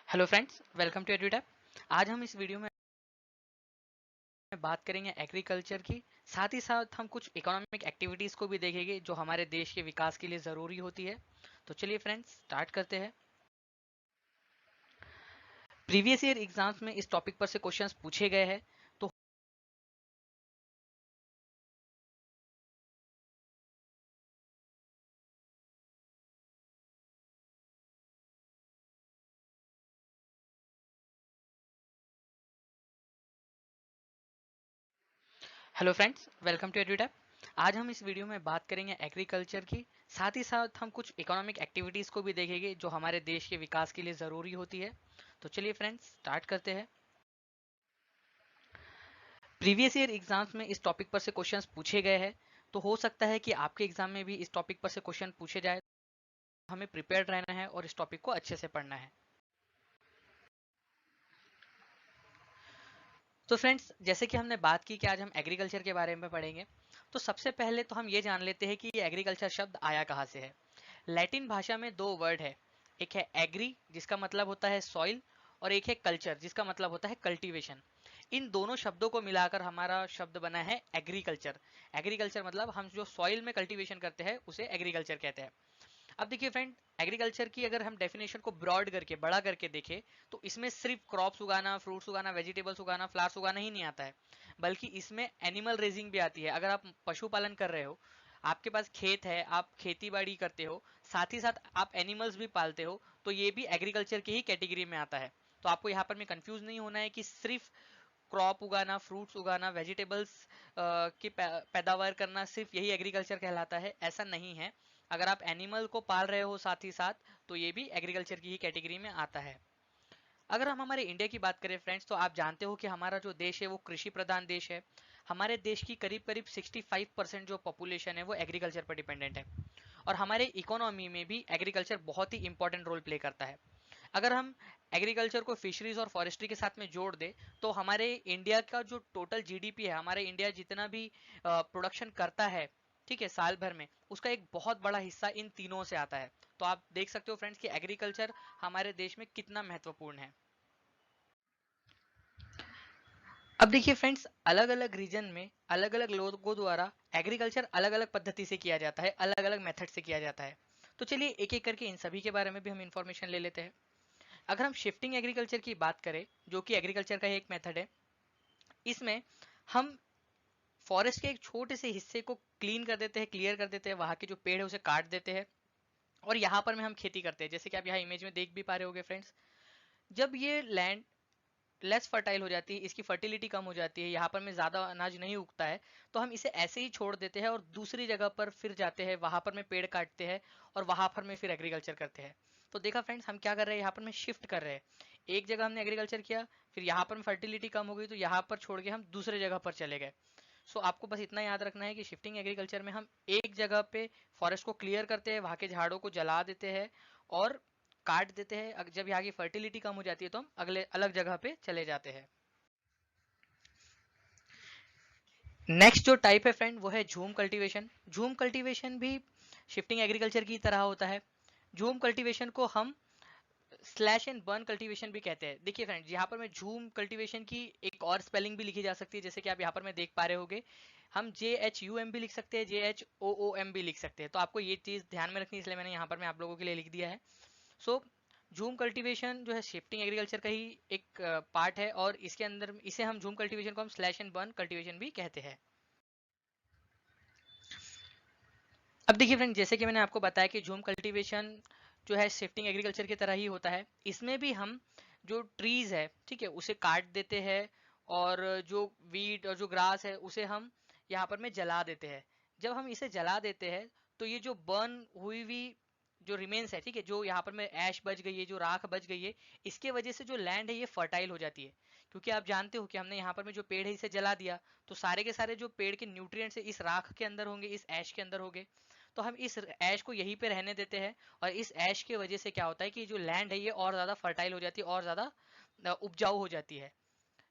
Hello friends, welcome to Edutap. आज हम इस वीडियो में बात करेंगे एग्रीकल्चर की। साथ ही साथ हम कुछ इकोनॉमिक एक्टिविटीज़ को भी देखेंगे जो हमारे देश के विकास के लिए ज़रूरी होती है। तो चलिए फ्रेंड्स, स्टार्ट करते हैं। प्रीवियस ईयर एग्जाम्स में इस टॉपिक पर से क्वेश्चंस पूछे गए हैं। तो hello friends, welcome to Edutap. आज हम इस वीडियो में बात करेंगे एग्रीकल्चर की। साथ ही साथ हम कुछ इकोनॉमिक एक्टिविटीज़ को भी देखेंगे जो हमारे देश के विकास के लिए ज़रूरी होती है। तो चलिए फ्रेंड्स, स्टार्ट करते हैं। प्रीवियस ईयर एग्जाम्स में इस टॉपिक पर से क्वेश्चंस पूछे गए हैं। तो हो सकता है कि आपके एग्जाम में भी इस टॉपिक पर से क्वेश्चन पूछे जाए। हमें प्रिपेयर्ड रहना है और इस टॉपिक को अच्छे से पढ़ना है। तो फ्रेंड्स, जैसे कि हमने बात की कि आज हम एग्रीकल्चर के बारे में पढ़ेंगे। तो सबसे पहले तो हम ये जान लेते हैं कि ये एग्रीकल्चर शब्द आया कहाँ से है। लैटिन भाषा में दो वर्ड है। एक है एग्री, जिसका मतलब होता है सॉइल, और एक है कल्चर, जिसका मतलब होता है कल्टीवेशन। इन दोनों शब्दों को मिलाकर हमारा शब्द बना है एग्रीकल्चर। एग्रीकल्चर मतलब हम जो सॉइल में कल्टीवेशन करते हैं उसे एग्रीकल्चर कहते हैं। अब देखिए फ्रेंड, एग्रीकल्चर की अगर हम डेफिनेशन को ब्रॉड करके बड़ा करके देखें तो इसमें सिर्फ क्रॉप्स उगाना, फ्रूट्स उगाना, वेजिटेबल्स उगाना, फ्लावर्स उगाना ही नहीं आता है, बल्कि इसमें एनिमल रेजिंग भी आती है। अगर आप पशुपालन कर रहे हो, आपके पास खेत है, आप खेती बाड़ी करते हो, साथ ही साथ आप एनिमल्स भी पालते हो, तो ये भी एग्रीकल्चर की ही कैटेगरी में आता है। तो आपको यहाँ पर में कंफ्यूज नहीं होना है कि सिर्फ क्रॉप उगाना, फ्रूट्स उगाना, वेजिटेबल्स की पैदावार करना सिर्फ यही एग्रीकल्चर कहलाता है, ऐसा नहीं है। अगर आप एनिमल को पाल रहे हो साथ ही साथ, तो ये भी एग्रीकल्चर की ही कैटेगरी में आता है। अगर हम हमारे इंडिया की बात करें फ्रेंड्स, तो आप जानते हो कि हमारा जो देश है वो कृषि प्रधान देश है। हमारे देश की करीब करीब 65% जो पॉपुलेशन है वो एग्रीकल्चर पर डिपेंडेंट है। और हमारे इकोनॉमी में भी एग्रीकल्चर बहुत ही इंपॉर्टेंट रोल प्ले करता है। अगर हम एग्रीकल्चर को फिशरीज और फॉरेस्ट्री के साथ में जोड़ दे, तो हमारे इंडिया का जो टोटल जीडीपी है, हमारे इंडिया जितना भी प्रोडक्शन करता है, ठीक है, साल भर में, उसका एक बहुत बड़ा हिस्सा इन तीनों से आता है। तो आप देख सकते हो फ्रेंड्स कि एग्रीकल्चर हमारे देश में कितना महत्वपूर्ण है। अब देखिए फ्रेंड्स, अलग अलग रीजन में अलग अलग लोगों द्वारा एग्रीकल्चर अलग अलग पद्धति से किया जाता है, अलग अलग मेथड से किया जाता है। तो चलिए एक एक करके इन सभी के बारे में भी हम इंफॉर्मेशन ले लेते हैं। अगर हम शिफ्टिंग एग्रीकल्चर की बात करें, जो कि एग्रीकल्चर का एक मेथड है, इसमें हम फॉरेस्ट के एक छोटे से हिस्से को क्लीन कर देते हैं, क्लियर कर देते हैं, वहां के जो पेड़ है उसे काट देते हैं, और यहाँ पर में हम खेती करते हैं। जैसे कि आप यहाँ इमेज में देख भी पा रहे होगे फ्रेंड्स, जब ये लैंड लेस फर्टाइल हो जाती है, इसकी फर्टिलिटी कम हो जाती है, यहाँ पर में ज्यादा अनाज नहीं उगता है, तो हम इसे ऐसे ही छोड़ देते हैं और दूसरी जगह पर फिर जाते हैं, वहां पर में पेड़ काटते हैं और वहां पर में फिर एग्रीकल्चर करते हैं। तो देखा फ्रेंड्स, हम क्या कर रहे हैं, यहाँ पर में शिफ्ट कर रहे हैं। एक जगह हमने एग्रीकल्चर किया, फिर यहाँ पर फर्टिलिटी कम हो गई, तो यहाँ पर छोड़ के हम दूसरे जगह पर चले गए। सो आपको बस इतना याद रखना है कि शिफ्टिंग एग्रीकल्चर में हम एक जगह पे फॉरेस्ट को क्लियर करते हैं, वहां के झाड़ों को जला देते हैं और काट देते हैं। जब यहाँ की फर्टिलिटी कम हो जाती है तो हम अगले अलग जगह पे चले जाते हैं। नेक्स्ट जो टाइप है फ्रेंड, वो है झूम कल्टीवेशन। झूम कल्टीवेशन भी शिफ्टिंग एग्रीकल्चर की तरह होता है। झूम कल्टीवेशन को हम स्लैश एंड बर्न कल्टीवेशन भी कहते हैं। देखिए फ्रेंड्स, यहाँ पर मैं झूम कल्टीवेशन की एक और स्पेलिंग भी लिखी जा सकती है, जैसे कि आप यहाँ पर मैं देख पा रहे होगे। हम JHUM भी लिख सकते हैं, JHOOM भी लिख सकते हैं। तो आपको ये चीज ध्यान में रखनी है, इसलिए मैंने यहाँ पर मैं आप लोगों के लिए लिख दिया है। सो झूम कल्टीवेशन जो है शिफ्टिंग एग्रीकल्चर का ही एक पार्ट है, और इसके अंदर इसे हम झूम कल्टीवेशन को हम स्लैश एंड बर्न कल्टीवेशन भी कहते हैं। अब देखिए फ्रेंड, जैसे कि मैंने आपको बताया कि झूम कल्टीवेशन जो है शिफ्टिंग एग्रीकल्चर की तरह ही होता है। इसमें भी हम जो ट्रीज है, ठीक है, उसे काट देते हैं, और जो वीड और जो ग्रास है उसे हम यहाँ पर में जला देते हैं। जब हम इसे जला देते हैं, तो ये जो बर्न हुई हुई जो रिमेन्स है, ठीक है, जो यहाँ पर में ऐश बच गई है, जो राख बच गई है, इसके वजह से जो लैंड है ये फर्टाइल हो जाती है। क्योंकि आप जानते हो कि हमने यहाँ पर में जो पेड़ है इसे जला दिया, तो सारे के सारे जो पेड़ के न्यूट्रिएंट्स है इस राख के अंदर होंगे, इस ऐश के अंदर होंगे। तो हम इस ऐश को यहीं पे रहने देते हैं, और इस ऐश की वजह से क्या होता है कि जो लैंड है ये और ज्यादा फर्टाइल हो जाती है, और ज्यादा उपजाऊ हो जाती है।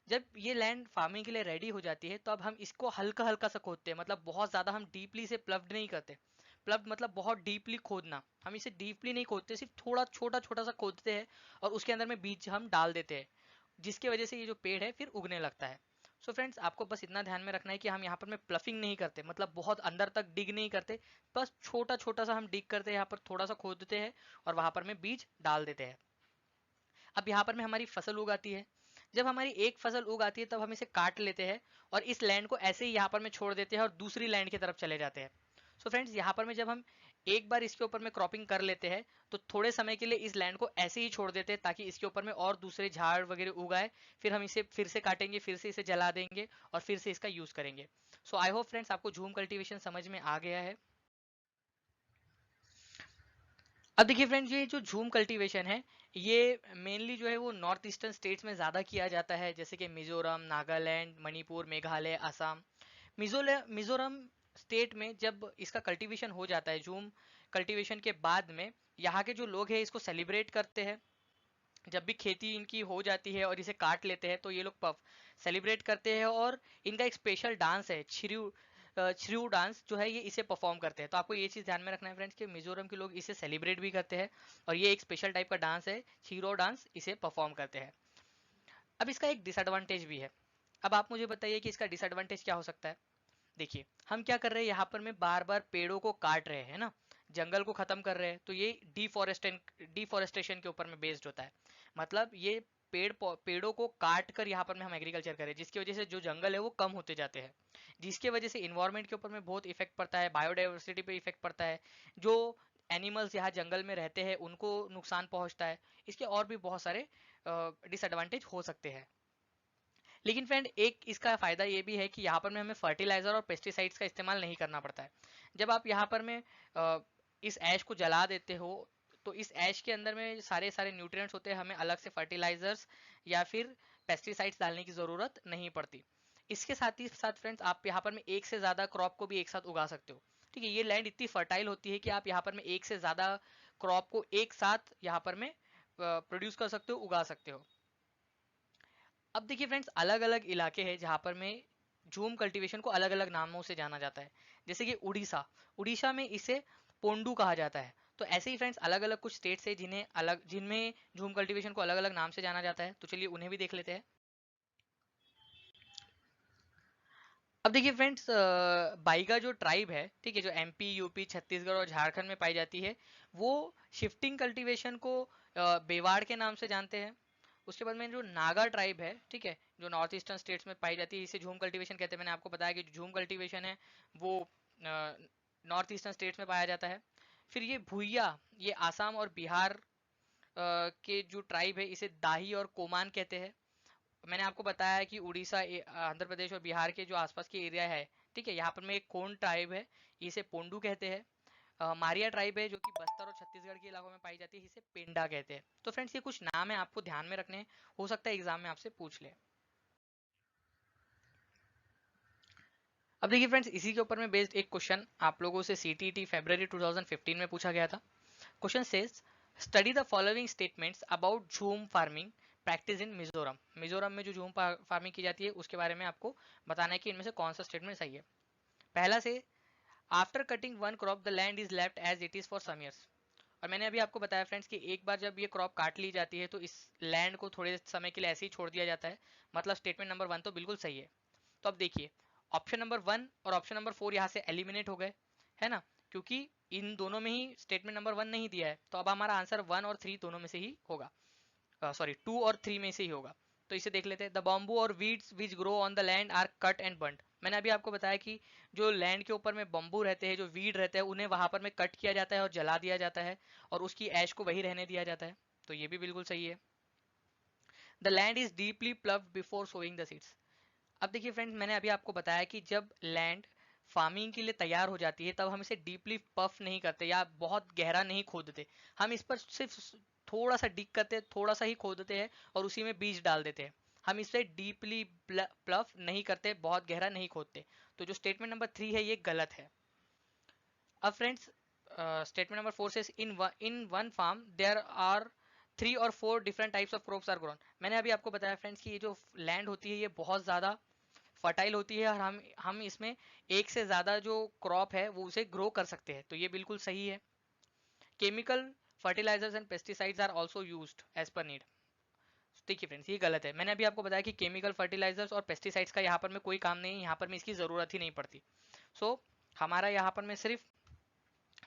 जब ये लैंड फार्मिंग के लिए रेडी हो जाती है, तो अब हम इसको हल्का हल्का सा खोदते हैं, मतलब बहुत ज्यादा हम डीपली से प्लव्ड नहीं करते। प्लब मतलब बहुत डीपली खोदना, हम इसे डीपली नहीं खोदते, सिर्फ थोड़ा छोटा छोटा सा खोदते हैं और उसके अंदर में बीज हम डाल देते हैं, जिसकी वजह से ये जो पेड़ है फिर उगने लगता है। सो फ्रेंड्स, आपको बस इतना ध्यान में रखना है कि हम यहाँ पर में प्लफिंग नहीं करते, मतलब बहुत अंदर तक डिग नहीं करते, बस छोटा छोटा सा हम डिग करते हैं, यहाँ पर थोड़ा सा खोदते हैं और वहां पर में बीज डाल देते हैं। अब यहाँ पर में हमारी फसल उगाती है, जब हमारी एक फसल उगाती है तब हम इसे काट लेते हैं और इस लैंड को ऐसे ही यहाँ पर में छोड़ देते हैं और दूसरी लैंड की तरफ चले जाते हैं। सो फ्रेंड्स, यहाँ पर में जब हम एक बार इसके ऊपर में क्रॉपिंग कर लेते हैं तो थोड़े समय के लिए इस लैंड को ऐसे ही छोड़ देते हैं ताकि इसके ऊपर में और दूसरे झाड़ वगैरह उगाए, फिर हम इसे फिर से काटेंगे, फिर से इसे जला देंगे और फिर से इसका यूज करेंगे। सो आई होप फ्रेंड्स आपको झूम कल्टीवेशन समझ में आ गया है। अब देखिए फ्रेंड्स, ये जो झूम कल्टीवेशन है ये मेनली जो है वो नॉर्थ ईस्टर्न स्टेट्स में ज़्यादा किया जाता है, जैसे कि मिजोरम, नागालैंड, मणिपुर, मेघालय, असम। मिजोरम स्टेट में जब इसका कल्टीवेशन हो जाता है, झूम कल्टीवेशन के बाद में यहाँ के जो लोग हैं इसको सेलिब्रेट करते हैं। जब भी खेती इनकी हो जाती है और इसे काट लेते हैं तो ये लोग पफ सेलिब्रेट करते हैं और इनका एक स्पेशल डांस है, श्रीउ डांस जो है ये इसे परफॉर्म करते हैं। तो आपको ये चीज़ ध्यान में रखना है फ्रेंड्स कि मिजोरम के लोग इसे सेलिब्रेट भी करते हैं और ये एक स्पेशल टाइप का डांस है, छिरो डांस, इसे परफॉर्म करते हैं। अब इसका एक डिसएडवांटेज भी है। अब आप मुझे बताइए कि इसका डिसएडवांटेज क्या हो सकता है। देखिए, हम क्या कर रहे हैं, यहाँ पर में बार बार पेड़ों को काट रहे हैं ना, जंगल को खत्म कर रहे हैं, तो ये डिफोरेस्टेशन के ऊपर में बेस्ड होता है। मतलब ये पेड़ों को काट कर यहाँ पर में हम एग्रीकल्चर करें, जिसकी वजह से जो जंगल है वो कम होते जाते हैं, जिसकी वजह से इन्वायरमेंट के ऊपर में बहुत इफेक्ट पड़ता है, बायोडाइवर्सिटी पे इफेक्ट पड़ता है, जो एनिमल्स यहाँ जंगल में रहते हैं उनको नुकसान पहुंचता है। इसके और भी बहुत सारे डिसएडवांटेज हो सकते हैं। लेकिन फ्रेंड, एक इसका फायदा ये भी है कि यहाँ पर में हमें फर्टिलाइजर और पेस्टिसाइड्स का इस्तेमाल नहीं करना पड़ता है। जब आप यहाँ पर में इस ऐश को जला देते हो तो इस ऐश के अंदर में सारे सारे न्यूट्रिएंट्स होते हैं, हमें अलग से फर्टिलाइजर्स या फिर पेस्टिसाइड्स डालने की जरूरत नहीं पड़ती। इसके साथ ही साथ फ्रेंड्स, आप यहाँ पर में एक से ज्यादा क्रॉप को भी एक साथ उगा सकते हो। ठीक है, ये लैंड इतनी फर्टाइल होती है कि आप यहाँ पर में एक से ज्यादा क्रॉप को एक साथ यहाँ पर में प्रोड्यूस कर सकते हो, उगा सकते हो। अब देखिए फ्रेंड्स, अलग अलग इलाके हैं जहाँ पर में झूम कल्टीवेशन को अलग अलग नामों से जाना जाता है। जैसे कि उड़ीसा, उड़ीसा में इसे पोंडू कहा जाता है। तो ऐसे ही फ्रेंड्स, अलग अलग कुछ स्टेट्स है जिनमें झूम कल्टीवेशन को अलग अलग नाम से जाना जाता है, तो चलिए उन्हें भी देख लेते हैं। अब देखिए फ्रेंड्स, बाइगा जो ट्राइब है, ठीक है, जो एमपी, यूपी, छत्तीसगढ़ और झारखंड में पाई जाती है, वो शिफ्टिंग कल्टीवेशन को बेवाड़ के नाम से जानते हैं। उसके बाद में जो नागा ट्राइब है, ठीक है, जो नॉर्थ ईस्टर्न स्टेट्स में पाई जाती है, इसे झूम कल्टीवेशन कहते हैं। मैंने आपको बताया कि झूम कल्टीवेशन है वो नॉर्थ ईस्टर्न स्टेट्स में पाया जाता है। फिर ये भुइया, ये आसाम और बिहार के जो ट्राइब है इसे दाही और कोमान कहते हैं। मैंने आपको बताया कि उड़ीसा, आंध्र प्रदेश और बिहार के जो आसपास के एरिया है, ठीक है, यहाँ पर में एक कोन ट्राइब है, इसे पोंडू कहते हैं। मारिया ट्राइब है जो कि बस्तर और छत्तीसगढ़ के इलाकों में पाई जाती है, इसे पेंडा कहते हैं। तो फ्रेंड्स, ये कुछ नाम है, आपको ध्यान में रखने हैं, हो सकता है एग्जाम में आपसे पूछ ले। अब देखिए फ्रेंड्स, इसी के ऊपर में बेस्ड एक क्वेश्चन आप लोगों से सीटीटी फरवरी 2015 में पूछा गया था। Question says, study the following statements about jhum farming practice in Mizoram. Mizoram में जो झूम फार्मिंग की जाती है उसके बारे में आपको बताना है कि इनमें से कौन सा स्टेटमेंट सही है। पहला से, after cutting one crop the land is left as it is for some years. और मैंने अभी आपको बताया फ्रेंड्स कि एक बार जब ये क्रॉप काट ली जाती है तो इस लैंड को थोड़े समय के लिए ऐसे ही छोड़ दिया जाता है। मतलब स्टेटमेंट नंबर 1 तो बिल्कुल सही है। तो अब देखिए, ऑप्शन नंबर 1 और ऑप्शन नंबर 4 यहाँ से एलिमिनेट हो गए, है ना, क्योंकि इन दोनों में ही स्टेटमेंट नंबर 1 नहीं दिया है। तो अब हमारा आंसर 1 और 3 दोनों में से ही होगा, सॉरी 2 और 3 में से ही होगा। तो इसे देख लेते हैं। द बॉम्बू और weeds which grow on the land are cut and burned. मैंने अभी आपको बताया कि जो लैंड के ऊपर में बम्बू रहते हैं, जो वीड रहते हैं, उन्हें वहां पर में कट किया जाता है और जला दिया जाता है और उसकी ऐश को वही रहने दिया जाता है। तो ये भी बिल्कुल सही है। The land is deeply ploughed before sowing the seeds. अब देखिए फ्रेंड्स, मैंने अभी आपको बताया कि जब लैंड फार्मिंग के लिए तैयार हो जाती है तब हम इसे डीपली पफ नहीं करते या बहुत गहरा नहीं खोदते। हम इस पर सिर्फ थोड़ा सा डिग करते, थोड़ा सा ही खोदते हैं और उसी में बीज डाल देते हैं। हम इसे डीपली प्लफ नहीं करते, बहुत गहरा नहीं खोदते। तो जो स्टेटमेंट नंबर 3 है ये गलत है। अब फ्रेंड्स, स्टेटमेंट नंबर 4 से, in one farm there are 3 or 4 different types of crops are grown. मैंने अभी आपको बताया फ्रेंड्स कि ये जो लैंड होती है ये बहुत ज्यादा फर्टाइल होती है और हम इसमें एक से ज्यादा जो क्रॉप है वो उसे ग्रो कर सकते हैं, तो ये बिल्कुल सही है। Chemical fertilisers and pesticides are also used as per need. देखिए फ्रेंड्स, ये गलत है। मैंने अभी आपको बताया कि केमिकल फर्टिलाइजर्स और पेस्टिसाइड्स का यहाँ पर में कोई काम नहीं है, यहाँ पर में इसकी जरूरत ही नहीं पड़ती। सो हमारा यहाँ पर में सिर्फ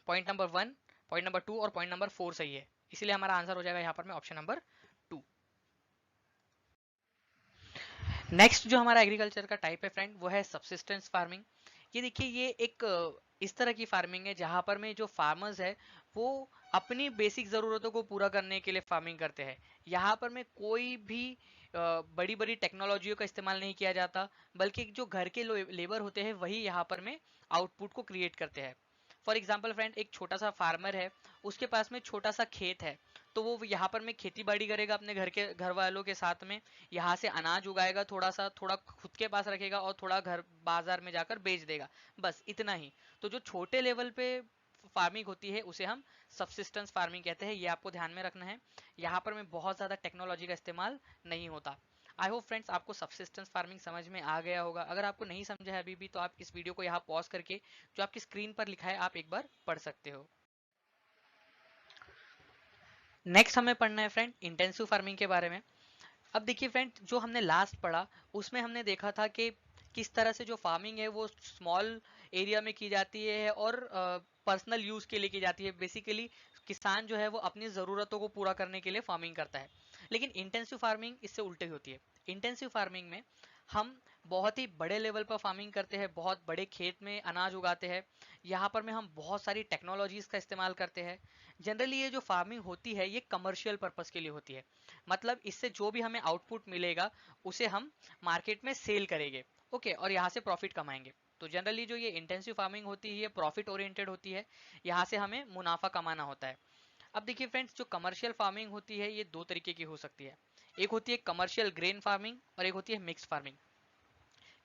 पॉइंट नंबर 1, पॉइंट नंबर 2 और पॉइंट नंबर 4 सही है, इसीलिए हमारा आंसर हो जाएगा यहाँ पर में ऑप्शन नंबर 2। नेक्स्ट जो हमारा एग्रीकल्चर का टाइप है फ्रेंड, वो है सबसिस्टेंस फार्मिंग। ये देखिए, ये एक इस तरह की फार्मिंग है जहां पर में जो फार्मर्स है वो अपनी बेसिक ज़रूरतों को पूरा करने के लिए फार्मिंग करते हैं। यहाँ पर में कोई भी बड़ी बड़ी टेक्नोलॉजियों का इस्तेमाल नहीं किया जाता, बल्कि जो घर के लेबर होते हैं वही यहाँ पर में आउटपुट को क्रिएट करते हैं। फॉर एग्जाम्पल फ्रेंड, एक छोटा सा फार्मर है, उसके पास में छोटा सा खेत है, तो वो यहाँ पर में खेती बाड़ी करेगा अपने घर वालों के साथ में। यहाँ से अनाज उगाएगा, थोड़ा सा, थोड़ा खुद के पास रखेगा और थोड़ा घर बाजार में जाकर बेच देगा, बस इतना ही। तो जो छोटे लेवल पे फार्मिंग होती है उसे हम सबसिस्टेंस फार्मिंग कहते हैं, ये आपको ध्यान में रखना है। यहाँ पर में बहुत ज्यादा टेक्नोलॉजी का इस्तेमाल नहीं होता। आई होप फ्रेंड्स आपको सबसिस्टेंस फार्मिंग समझ में आ गया होगा। अगर आपको नहीं समझा है अभी भी, तो आप इस वीडियो को यहाँ पॉज करके जो आपकी स्क्रीन पर लिखा है आप एक बार पढ़ सकते हो। नेक्स्ट हमें पढ़ना है फ्रेंड इंटेंसिव फार्मिंग के बारे में। अब देखिए फ्रेंड, जो हमने लास्ट पढ़ा उसमें हमने देखा था कि किस तरह से जो फार्मिंग है वो स्मॉल एरिया में की जाती है और पर्सनल यूज के लिए की जाती है। बेसिकली किसान जो है वो अपनी ज़रूरतों को पूरा करने के लिए फार्मिंग करता है। लेकिन इंटेंसिव फार्मिंग इससे उल्टी होती है। इंटेंसिव फार्मिंग में हम बहुत ही बड़े लेवल पर फार्मिंग करते हैं, बहुत बड़े खेत में अनाज उगाते हैं। यहाँ पर में हम बहुत सारी टेक्नोलॉजीज का इस्तेमाल करते हैं। जनरली ये जो फार्मिंग होती है ये कमर्शियल पर्पस के लिए होती है, मतलब इससे जो भी हमें आउटपुट मिलेगा उसे हम मार्केट में सेल करेंगे, ओके, और यहाँ से प्रॉफिट कमाएंगे। तो जनरली जो ये इंटेंसिव फार्मिंग होती है ये प्रॉफिट ओरिएंटेड होती है, यहाँ से हमें मुनाफा कमाना होता है। अब देखिए फ्रेंड्स, जो कमर्शियल फार्मिंग होती है ये दो तरीके की हो सकती है। एक होती है कमर्शियल ग्रेन फार्मिंग और एक होती है mix farming.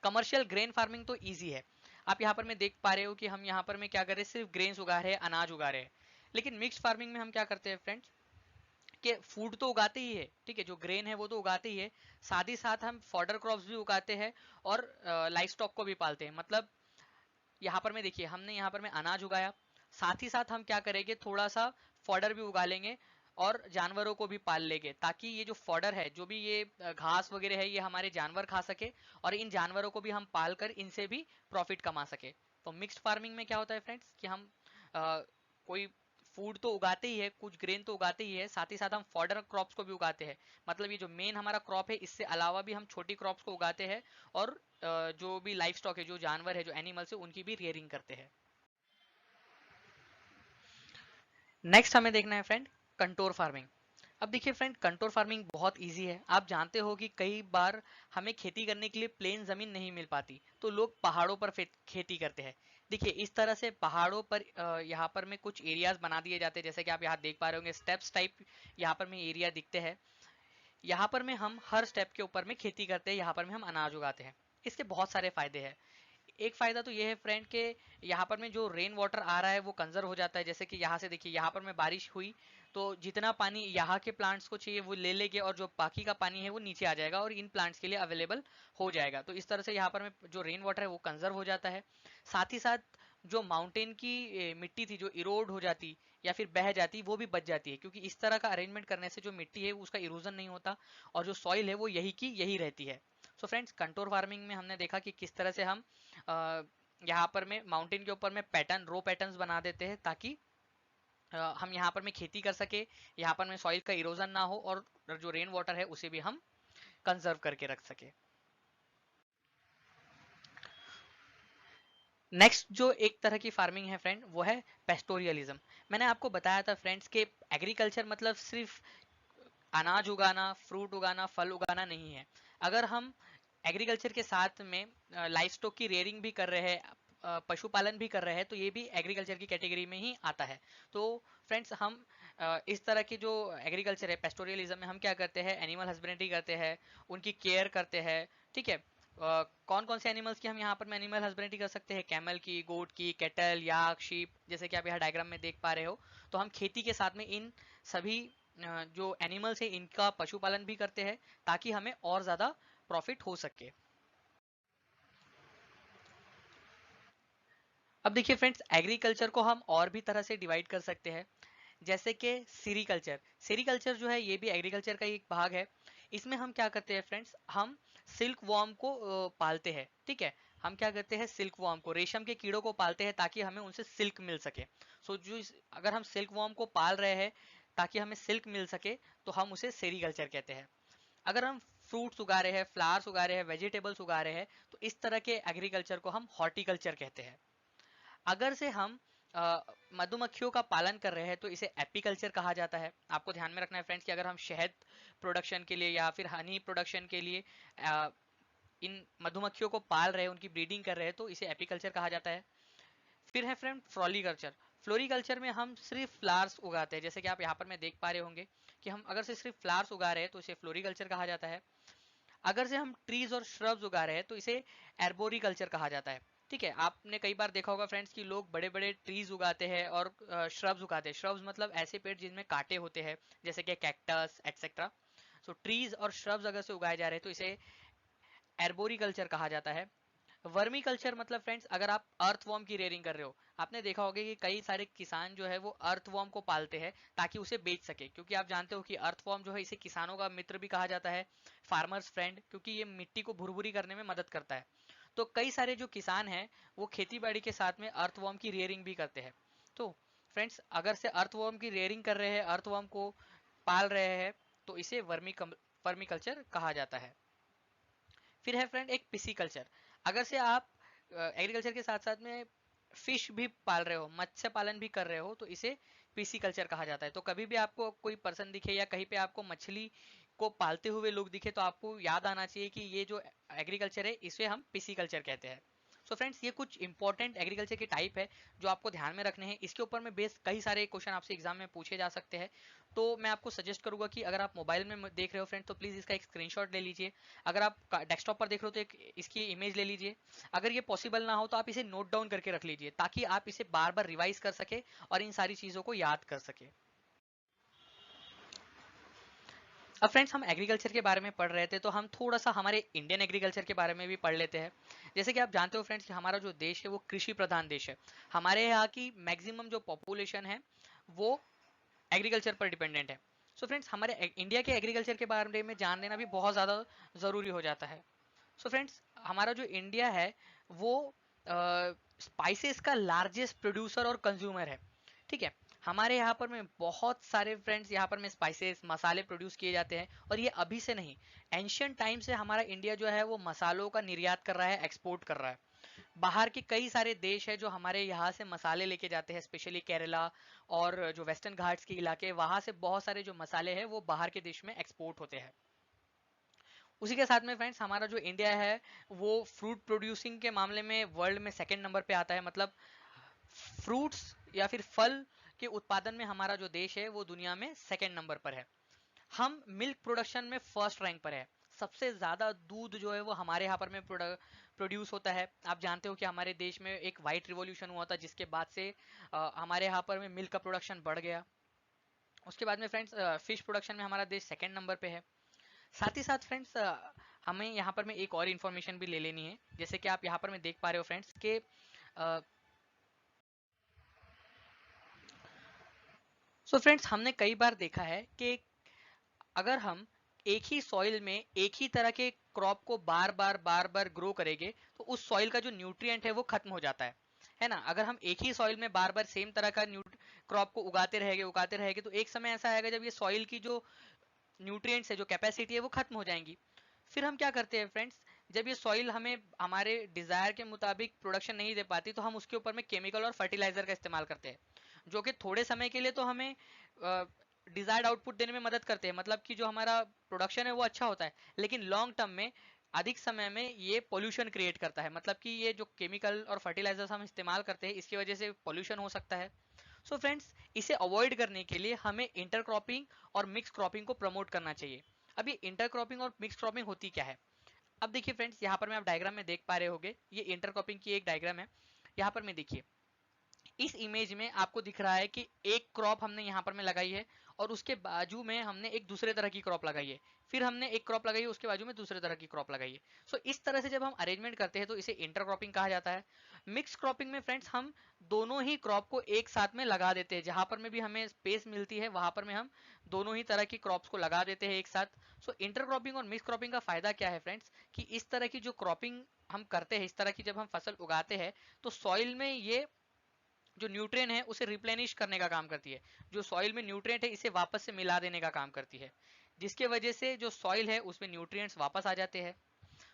Commercial grain farming तो ईजी है, आप यहाँ पर मैं देख पा रहे हो कि हम यहाँ पर में क्या कर रहे हैं, सिर्फ ग्रेन्स उगा रहे हैं, अनाज उगा रहे हैं। लेकिन मिक्स फार्मिंग में हम क्या करते हैं फ्रेंड्स, कि फूड तो उगाते ही है, ठीक है, जो ग्रेन है वो तो उगाते ही है, साथ ही साथ हम फॉडर क्रॉप्स भी उगाते हैं और लाइफ स्टॉक को भी पालते हैं। मतलब यहाँ पर मैं देखिए, हमने यहाँ पर मैं अनाज उगाया, साथ ही साथ हम क्या करेंगे, थोड़ा सा फॉडर भी उगा लेंगे और जानवरों को भी पाल लेंगे, ताकि ये जो फॉडर है, जो भी ये घास वगैरह है, ये हमारे जानवर खा सके और इन जानवरों को भी हम पाल कर इनसे भी प्रॉफिट कमा सके। तो मिक्स्ड फार्मिंग में क्या होता है फ्रेंड्स, कि हम कोई फूड तो उगाते ही है, कुछ ग्रेन तो उगाते ही है, साथ ही साथ हम फॉडर क्रॉप्स को भी उगाते हैं। मतलब ये जो मेन हमारा क्रॉप है, इससे अलावा भी हम छोटी क्रॉप्स को उगाते हैं और जो भी लाइफ स्टॉक है, जो जानवर है, जो एनिमल्स है, उनकी भी रियरिंग करते हैं। नेक्स्ट हमें देखना है फ्रेंड कंटोर फार्मिंग। अब देखिए फ्रेंड, कंटोर फार्मिंग बहुत इजी है। आप जानते हो कि कई बार हमें खेती करने के लिए प्लेन जमीन नहीं मिल पाती, तो लोग पहाड़ों पर खेती करते हैं। देखिए इस तरह से पहाड़ों पर यहाँ पर में कुछ एरियाज बना दिए जाते हैं, जैसे कि आप यहाँ देख पा रहे होंगे, स्टेप्स टाइप यहाँ पर में एरिया दिखते हैं। यहाँ पर में हम हर स्टेप के ऊपर में खेती करते हैं, यहाँ पर में हम अनाज उगाते हैं। इसके बहुत सारे फायदे हैं। एक फायदा तो ये है फ्रेंड के यहाँ पर में जो रेन वाटर आ रहा है वो कंजर्व हो जाता है। जैसे कि यहाँ से देखिए, यहाँ पर में बारिश हुई तो जितना पानी यहाँ के प्लांट्स को चाहिए वो ले लेंगे और जो बाकी का पानी है वो नीचे आ जाएगा और इन प्लांट्स के लिए अवेलेबल हो जाएगा। तो इस तरह से यहाँ पर में जो रेन वाटर है वो कंजर्व हो जाता है। साथ ही साथ जो माउंटेन की मिट्टी थी जो इरोड हो जाती या फिर बह जाती, वो भी बच जाती है, क्योंकि इस तरह का अरेंजमेंट करने से जो मिट्टी है उसका इरोजन नहीं होता और जो सॉइल है वो यही की यही रहती है। सो फ्रेंड्स, कंटोर फार्मिंग में हमने देखा कि किस तरह से हम यहाँ पर में माउंटेन के ऊपर में पैटर्न, रो पैटर्न्स बना देते हैं, ताकि हम यहाँ पर में खेती कर सके, यहाँ पर में सॉइल का इरोजन ना हो और जो रेन वाटर है उसे भी हम कंजर्व करके रख सके। नेक्स्ट जो एक तरह की फार्मिंग है फ्रेंड, वो है पेस्टोरियलिज्म। मैंने आपको बताया था फ्रेंड्स के एग्रीकल्चर मतलब सिर्फ अनाज उगाना, फ्रूट उगाना, फल उगाना नहीं है। अगर हम एग्रीकल्चर के साथ में लाइफ स्टॉक की रेयरिंग भी कर रहे हैं, पशुपालन भी कर रहे हैं, तो ये भी एग्रीकल्चर की कैटेगरी में ही आता है। तो फ्रेंड्स, हम इस तरह की जो एग्रीकल्चर है पेस्टोरियलिज्म में, हम क्या करते हैं, एनिमल हस्बेंड्री करते हैं, उनकी केयर करते हैं, ठीक है। कौन कौन से एनिमल्स की हम यहाँ पर एनिमल हस्बेंड्री कर सकते हैं, कैमल की, गोट की, कैटल, याक, शीप, जैसे कि आप यहाँ डायग्राम में देख पा रहे हो। तो हम खेती के साथ में इन सभी जो एनिमल्स है इनका पशुपालन भी करते हैं, ताकि हमें और ज्यादा प्रॉफिट हो सके। अब देखिए फ्रेंड्स, एग्रीकल्चर को हम और भी तरह से डिवाइड कर सकते हैं, जैसे कि सीरीकल्चर। सीरीकल्चर जो है ये भी एग्रीकल्चर का ही एक भाग है। इसमें हम क्या करते हैं फ्रेंड्स, हम सिल्क वॉर्म को पालते हैं। ठीक है, हम क्या करते हैं, सिल्क वॉर्म को, रेशम के कीड़ों को पालते हैं ताकि हमें उनसे सिल्क मिल सके। अगर हम सिल्क वॉर्म को पाल रहे हैं ताकि हमें सिल्क मिल सके, तो हम उसे सेरीकल्चर कहते हैं। अगर हम फ्रूट्स उगा रहे हैं, फ्लावर्स उगा रहे हैं, वेजिटेबल्स उगा रहे हैं, तो इस तरह के एग्रीकल्चर को हम हॉर्टिकल्चर कहते हैं। अगर से हम मधुमक्खियों का पालन कर रहे हैं तो इसे एपीकल्चर कहा जाता है। आपको ध्यान में रखना है फ्रेंड्स कि अगर हम शहद प्रोडक्शन के लिए या फिर हनी प्रोडक्शन के लिए इन मधुमक्खियों को पाल रहे हैं, उनकी ब्रीडिंग कर रहे हैं, तो इसे एपीकल्चर कहा जाता है। फिर है फ्रेंड फ्लोरिकल्चर। फ्लोरिकल्चर में हम सिर्फ फ्लावर्स उगाते हैं, जैसे कि आप यहाँ पर मैं देख पा रहे होंगे कि हम अगर से सिर्फ फ्लावर्स उगा रहे हैं तो इसे फ्लोरिकल्चर कहा जाता है। अगर से हम ट्रीज और श्रब्स उगा रहे हैं तो इसे एर्बोरिकल्चर कहा जाता है। ठीक है, आपने कई बार देखा होगा फ्रेंड्स कि लोग बड़े बड़े ट्रीज उगाते हैं और श्रब्स उगाते हैं। श्रब्स मतलब ऐसे पेड़ जिनमें कांटे होते हैं, जैसे कि कैक्टस एक्सेट्रा। सो ट्रीज और श्रब्स अगर से उगाए जा रहे हैं तो इसे एर्बोरिकल्चर कहा जाता है। वर्मी कल्चर मतलब फ्रेंड्स, अगर आप अर्थवॉर्म की रेयरिंग कर रहे हो, आपने देखा होगा कि कई सारे किसान जो है वो अर्थवॉर्म को पालते हैं ताकि उसे बेच सके, क्योंकि आप जानते हो कि अर्थवॉर्म जो है इसे किसानों का मित्र भी कहा जाता है, फार्मर्स फ्रेंड, क्योंकि ये मिट्टी को भुरभुरी करने में मदद करता है। तो कई सारे जो किसान हैं वो खेती बाड़ी के साथ में अर्थवॉर्म की रेयरिंग भी करते हैं। तो फ्रेंड्स, अगर से अर्थवॉर्म की रेयरिंग कर रहे हैं, अर्थवॉर्म को पाल रहे हैं, तो इसे वर्मी कल्चर कहा जाता है। फिर है फ्रेंड एक पिसीकल्चर। अगर से आप एग्रीकल्चर के साथ साथ में फिश भी पाल रहे हो, मत्स्य पालन भी कर रहे हो, तो इसे पिसीकल्चर कहा जाता है। तो कभी भी आपको कोई पर्सन दिखे या कहीं पे आपको मछली को पालते हुए लोग दिखे, तो आपको याद आना चाहिए कि ये जो एग्रीकल्चर है इसे हम पिसीकल्चर कहते हैं। सो फ्रेंड्स, ये कुछ इंपॉर्टेंट एग्रीकल्चर के टाइप है जो आपको ध्यान में रखने हैं। इसके ऊपर में बेस्ड कई सारे क्वेश्चन आपसे एग्जाम में पूछे जा सकते हैं। तो मैं आपको सजेस्ट करूंगा कि अगर आप मोबाइल में देख रहे हो फ्रेंड, तो प्लीज इसका एक स्क्रीनशॉट ले लीजिए। अगर आप डेस्कटॉप पर देख रहे हो तो एक इसकी इमेज ले लीजिए। अगर ये पॉसिबल ना हो तो आप इसे नोट डाउन करके रख लीजिए, ताकि आप इसे बार बार रिवाइज कर सके और इन सारी चीजों को याद कर सके। अब फ्रेंड्स, हम एग्रीकल्चर के बारे में पढ़ रहे थे, तो हम थोड़ा सा हमारे इंडियन एग्रीकल्चर के बारे में भी पढ़ लेते हैं। जैसे कि आप जानते हो फ्रेंड्स कि हमारा जो देश है वो कृषि प्रधान देश है। हमारे यहाँ की मैक्सिमम जो पॉपुलेशन है वो एग्रीकल्चर पर डिपेंडेंट है। सो फ्रेंड्स, हमारे इंडिया के एग्रीकल्चर के बारे में जान लेना भी बहुत ज़्यादा ज़रूरी हो जाता है। सो फ्रेंड्स, हमारा जो इंडिया है वो स्पाइसेस का लार्जेस्ट प्रोड्यूसर और कंज्यूमर है। ठीक है, हमारे यहाँ पर में बहुत सारे फ्रेंड्स, यहाँ पर में स्पाइसेस मसाले प्रोड्यूस किए जाते हैं, और ये अभी से नहीं, एंशियंट टाइम से हमारा इंडिया जो है वो मसालों का निर्यात कर रहा है, एक्सपोर्ट कर रहा है। बाहर के कई सारे देश है जो हमारे यहाँ से मसाले लेके जाते हैं, स्पेशली केरला और जो वेस्टर्न घाट्स के इलाके, वहां से बहुत सारे जो मसाले हैं वो बाहर के देश में एक्सपोर्ट होते हैं। उसी के साथ में फ्रेंड्स, हमारा जो इंडिया है वो फ्रूट प्रोड्यूसिंग के मामले में वर्ल्ड में सेकंड नंबर पे आता है। मतलब फ्रूट्स या फिर फल के उत्पादन में हमारा जो देश है वो दुनिया में सेकंड नंबर पर है। हम मिल्क प्रोडक्शन में फर्स्ट रैंक पर है। सबसे ज्यादा दूध जो है वो हमारे यहाँ पर में प्रोड्यूस होता है। आप जानते हो कि हमारे देश में एक वाइट रिवॉल्यूशन हुआ था, जिसके बाद से हमारे यहाँ पर में मिल्क का प्रोडक्शन बढ़ गया। उसके बाद में फ्रेंड्स, फिश प्रोडक्शन में हमारा देश सेकंड नंबर पे है। साथ ही साथ फ्रेंड्स, हमें यहाँ पर में एक और इन्फॉर्मेशन भी ले लेनी है। जैसे कि आप यहाँ पर में देख पा रहे हो फ्रेंड्स के सो फ्रेंड्स, हमने कई बार देखा है कि अगर हम एक ही सॉइल में एक ही तरह के क्रॉप को बार बार ग्रो करेंगे, तो उस सॉइल का जो न्यूट्रिएंट है वो खत्म हो जाता है ना। अगर हम एक ही सॉइल में बार बार सेम तरह का क्रॉप को उगाते रहेंगे तो एक समय ऐसा आएगा जब ये सॉइल की जो न्यूट्रिएंट्स है, जो कैपेसिटी है, वो खत्म हो जाएंगी। फिर हम क्या करते हैं फ्रेंड्स, जब ये सॉइल हमें हमारे डिजायर के मुताबिक प्रोडक्शन नहीं दे पाती, तो हम उसके ऊपर में केमिकल और फर्टिलाइजर का इस्तेमाल करते हैं, जो कि थोड़े समय के लिए तो हमें डिजायर्ड आउटपुट देने में मदद करते हैं, मतलब कि जो हमारा प्रोडक्शन है वो अच्छा होता है, लेकिन लॉन्ग टर्म में, अधिक समय में, ये पोल्यूशन क्रिएट करता है। मतलब कि ये जो केमिकल और फर्टिलाइजर्स हम इस्तेमाल करते हैं, इसकी वजह से पोल्यूशन हो सकता है। सो फ्रेंड्स, इसे अवॉइड करने के लिए हमें इंटरक्रॉपिंग और मिक्स क्रॉपिंग को प्रमोट करना चाहिए। अब ये इंटरक्रॉपिंग और मिक्स क्रॉपिंग होती क्या है? अब देखिए फ्रेंड्स, यहाँ पर मैं आप डायग्राम में देख पा रहे होंगे, ये इंटरक्रॉपिंग की एक डायग्राम है। यहाँ पर मैं देखिए, इस इमेज में आपको दिख रहा है कि एक क्रॉप हमने यहाँ पर में लगाई है और उसके बाजू में हमने एक दूसरे तरह की क्रॉप लगाई है, फिर हमने एक क्रॉप लगाई है उसके बाजू में दूसरे तरह की क्रॉप लगाई है। सो इस तरह से जब हम अरेंजमेंट करते हैं तो इसे इंटरक्रॉपिंग कहा जाता है। मिक्स क्रॉपिंग में फ्रेंड्स हम दोनों ही क्रॉप को एक साथ में लगा देते हैं, जहां पर में भी हमें स्पेस मिलती है वहां पर में हम दोनों ही तरह की क्रॉप्स को लगा देते हैं एक साथ। सो इंटरक्रॉपिंग और मिक्स क्रॉपिंग का फायदा क्या है फ्रेंड्स, कि इस तरह की जो क्रॉपिंग हम करते हैं, इस तरह की जब हम फसल उगाते हैं तो सॉइल में ये जो न्यूट्रिएंट है उसे रिप्लेनिश करने का काम करती है, जो सॉइल में न्यूट्रिएंट है इसे वापस से मिला देने का काम करती है, जिसके वजह से जो सॉइल है उसमें न्यूट्रिएंट्स वापस आ जाते हैं।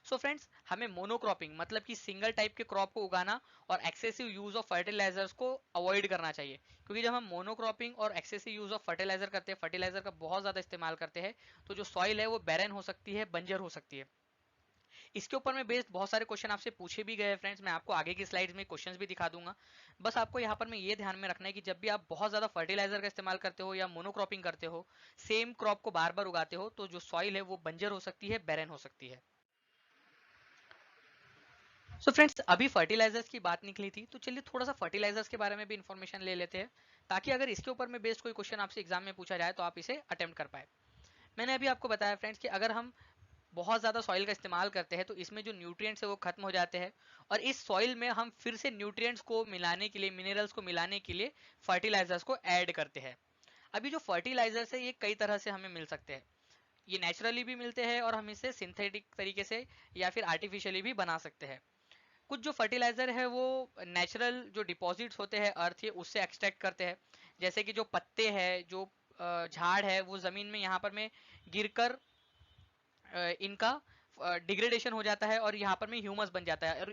सो फ्रेंड्स, हमें मोनोक्रॉपिंग मतलब कि सिंगल टाइप के क्रॉप को उगाना और एक्सेसिव यूज ऑफ फर्टिलाइजर्स को अवॉइड करना चाहिए, क्योंकि जब हम मोनोक्रॉपिंग और एक्सेसिव यूज ऑफ फर्टिलाइजर करते हैं, फर्टिलाइजर का बहुत ज्यादा इस्तेमाल करते हैं, तो जो सॉइल है वो बैरन हो सकती है, बंजर हो सकती है। इसके ऊपर में बेस्ड बहुत सारे क्वेश्चन आपसे पूछे भी गए फ्रेंड्स, मैं आपको आगे की स्लाइड्स में क्वेश्चंस भी दिखा दूंगा। बस आपको यहाँ पर में ये ध्यान में रखना है कि जब भी आप बहुत ज्यादा फर्टिलाइजर का इस्तेमाल करते हो या मोनोक्रॉपिंग करते हो, सेम क्रॉप को बार बार उगाते हो, तो जो सॉइल है वो बंजर हो सकती है, बैरन हो सकती है। सो फ्रेंड्स, अभी फर्टिलाइजर्स की बात निकली थी तो चलिए थोड़ा सा फर्टिलाइजर्स के बारे में भी इन्फॉर्मेशन ले लेते हैं, ताकि अगर इसके ऊपर में बेस्ड कोई क्वेश्चन आपसे एग्जाम में पूछा जाए तो आप इसे अटेम्प्ट कर पाए। मैंने अभी आपको बताया फ्रेंड्स कि अगर हम बहुत ज़्यादा सॉइल का इस्तेमाल करते हैं तो इसमें जो न्यूट्रिएंट्स है वो खत्म हो जाते हैं, और इस सॉइल में हम फिर से न्यूट्रिएंट्स को मिलाने के लिए, मिनरल्स को मिलाने के लिए फर्टिलाइजर्स को ऐड करते हैं। अभी जो फर्टिलाइजर्स है ये कई तरह से हमें मिल सकते हैं, ये नेचुरली भी मिलते हैं और हम इसे सिंथेटिक तरीके से या फिर आर्टिफिशियली भी बना सकते हैं। कुछ जो फर्टिलाइजर है वो नेचुरल जो डिपॉजिट्स होते हैं अर्थ के उससे एक्सट्रैक्ट करते हैं, जैसे कि जो पत्ते हैं, जो झाड़ है, वो जमीन में यहाँ पर में गिरकर इनका डिग्रेडेशन हो जाता है और यहाँ पर में ह्यूमस बन जाता है, और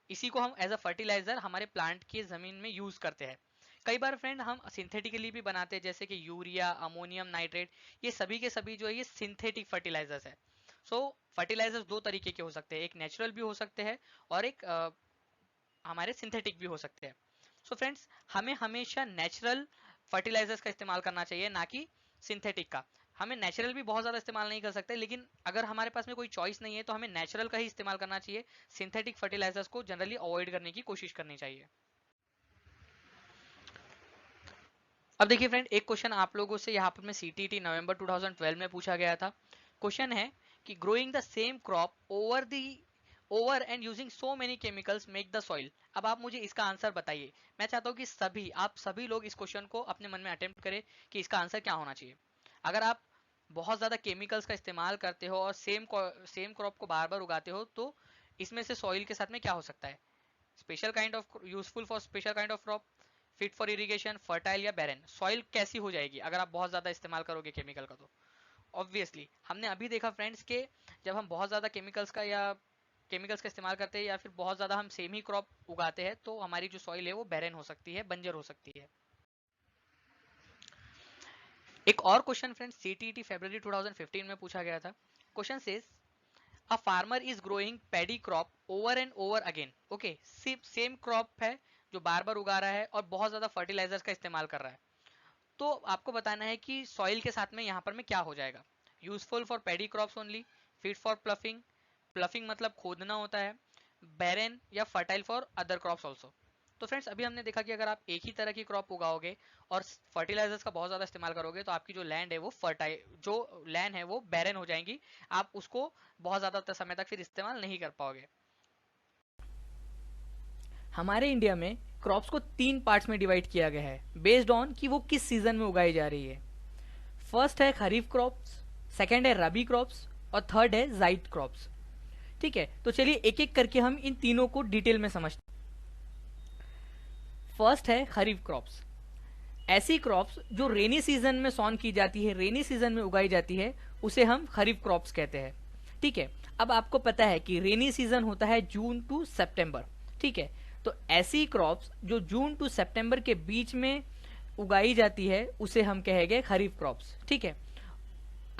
इसी को हम एज अ फर्टिलाइजर हमारे प्लांट की जमीन में यूज करते हैं। कई बार फ्रेंड हम सिंथेटिकली भी बनाते हैं, जैसे कि यूरिया, अमोनियम नाइट्रेट, ये सभी के सभी जो है ये सिंथेटिक फर्टिलाइजर्स है। सो फर्टिलाइजर्स दो तरीके के हो सकते हैं, एक नेचुरल भी हो सकते हैं और एक हमारे सिंथेटिक भी हो सकते हैं। सो फ्रेंड्स, हमें हमेशा नेचुरल फर्टिलाइजर्स का इस्तेमाल करना चाहिए, ना कि सिंथेटिक का। हमें नेचुरल भी बहुत ज़्यादा इस्तेमाल नहीं कर सकते, लेकिन अगर हमारे पास में कोई चॉइस नहीं है तो हमें नेचुरल का ही इस्तेमाल करना चाहिए, सिंथेटिक फर्टिलाइजर्स को जनरली अवॉइड करने की कोशिश करनी चाहिए। अब देखिए फ्रेंड, एक क्वेश्चन आप लोगों से यहाँ पर में सीटीटी नवंबर 2012 में पूछा गया था। क्वेश्चन है कि growing the same crop over and using so many chemicals make the soil. अब आप मुझे इसका आंसर बताइए। मैं चाहता हूँ कि आप सभी लोग इस क्वेश्चन को अपने मन में अटेम्प्ट करें कि इसका आंसर क्या होना चाहिए। अगर आप बहुत ज्यादा केमिकल्स का इस्तेमाल करते हो और सेम क्रॉप को बार बार उगाते हो, तो इसमें से सॉइल के साथ में क्या हो सकता है? Special kind of useful for special kind of crop, fit for irrigation, fertile या बैरन। सॉइल कैसी हो जाएगी अगर आप बहुत ज्यादा इस्तेमाल करोगे केमिकल का? तो ऑब्वियसली हमने अभी देखा फ्रेंड्स के जब हम बहुत ज्यादा केमिकल्स का इस्तेमाल करते हैं या फिर बहुत ज्यादा हम सेम ही क्रॉप उगाते हैं, तो हमारी जो सॉइल है वो बैरन हो सकती है, बंजर हो सकती है। एक और क्वेश्चन फ्रेंड्स सीटीटी फरवरी 2015 में पूछा गया था। Question says a farmer is growing paddy crop over and over again. Okay, same crop है जो बार बार उगा रहा है और बहुत ज्यादा फर्टिलाइजर्स का इस्तेमाल कर रहा है। तो आपको बताना है कि सॉइल के साथ में यहाँ पर में क्या हो जाएगा। Useful for paddy crops only, fit for ploughing, ploughing मतलब खोदना होता है, बैरन या fertile for other crops also. तो फ्रेंड्स, अभी हमने देखा कि अगर आप एक ही तरह की क्रॉप उगाओगे और फर्टिलाइजर्स का बहुत ज्यादा इस्तेमाल करोगे तो आपकी जो लैंड है वो बैरन हो जाएंगी, आप उसको बहुत ज्यादा समय तक फिर इस्तेमाल नहीं कर पाओगे। हमारे इंडिया में क्रॉप्स को 3 पार्ट्स में डिवाइड किया गया है बेस्ड ऑन कि वो किस सीजन में उगाई जा रही है। फर्स्ट है खरीफ क्रॉप्स, सेकंड है रबी क्रॉप्स और थर्ड है जाइद क्रॉप्स। ठीक है, तो चलिए एक एक करके हम इन तीनों को डिटेल में समझते हैं। फर्स्ट है खरीफ क्रॉप्स। ऐसी क्रॉप्स जो रेनी सीजन में सॉन की जाती है, रेनी सीजन में उगाई जाती है, उसे हम खरीफ क्रॉप्स कहते हैं। ठीक है, अब आपको पता है कि रेनी सीजन होता है जून टू सितंबर। ठीक है, तो ऐसी क्रॉप्स जो जून टू सितंबर के बीच में उगाई जाती है उसे हम कहेंगे खरीफ क्रॉप्स। ठीक है,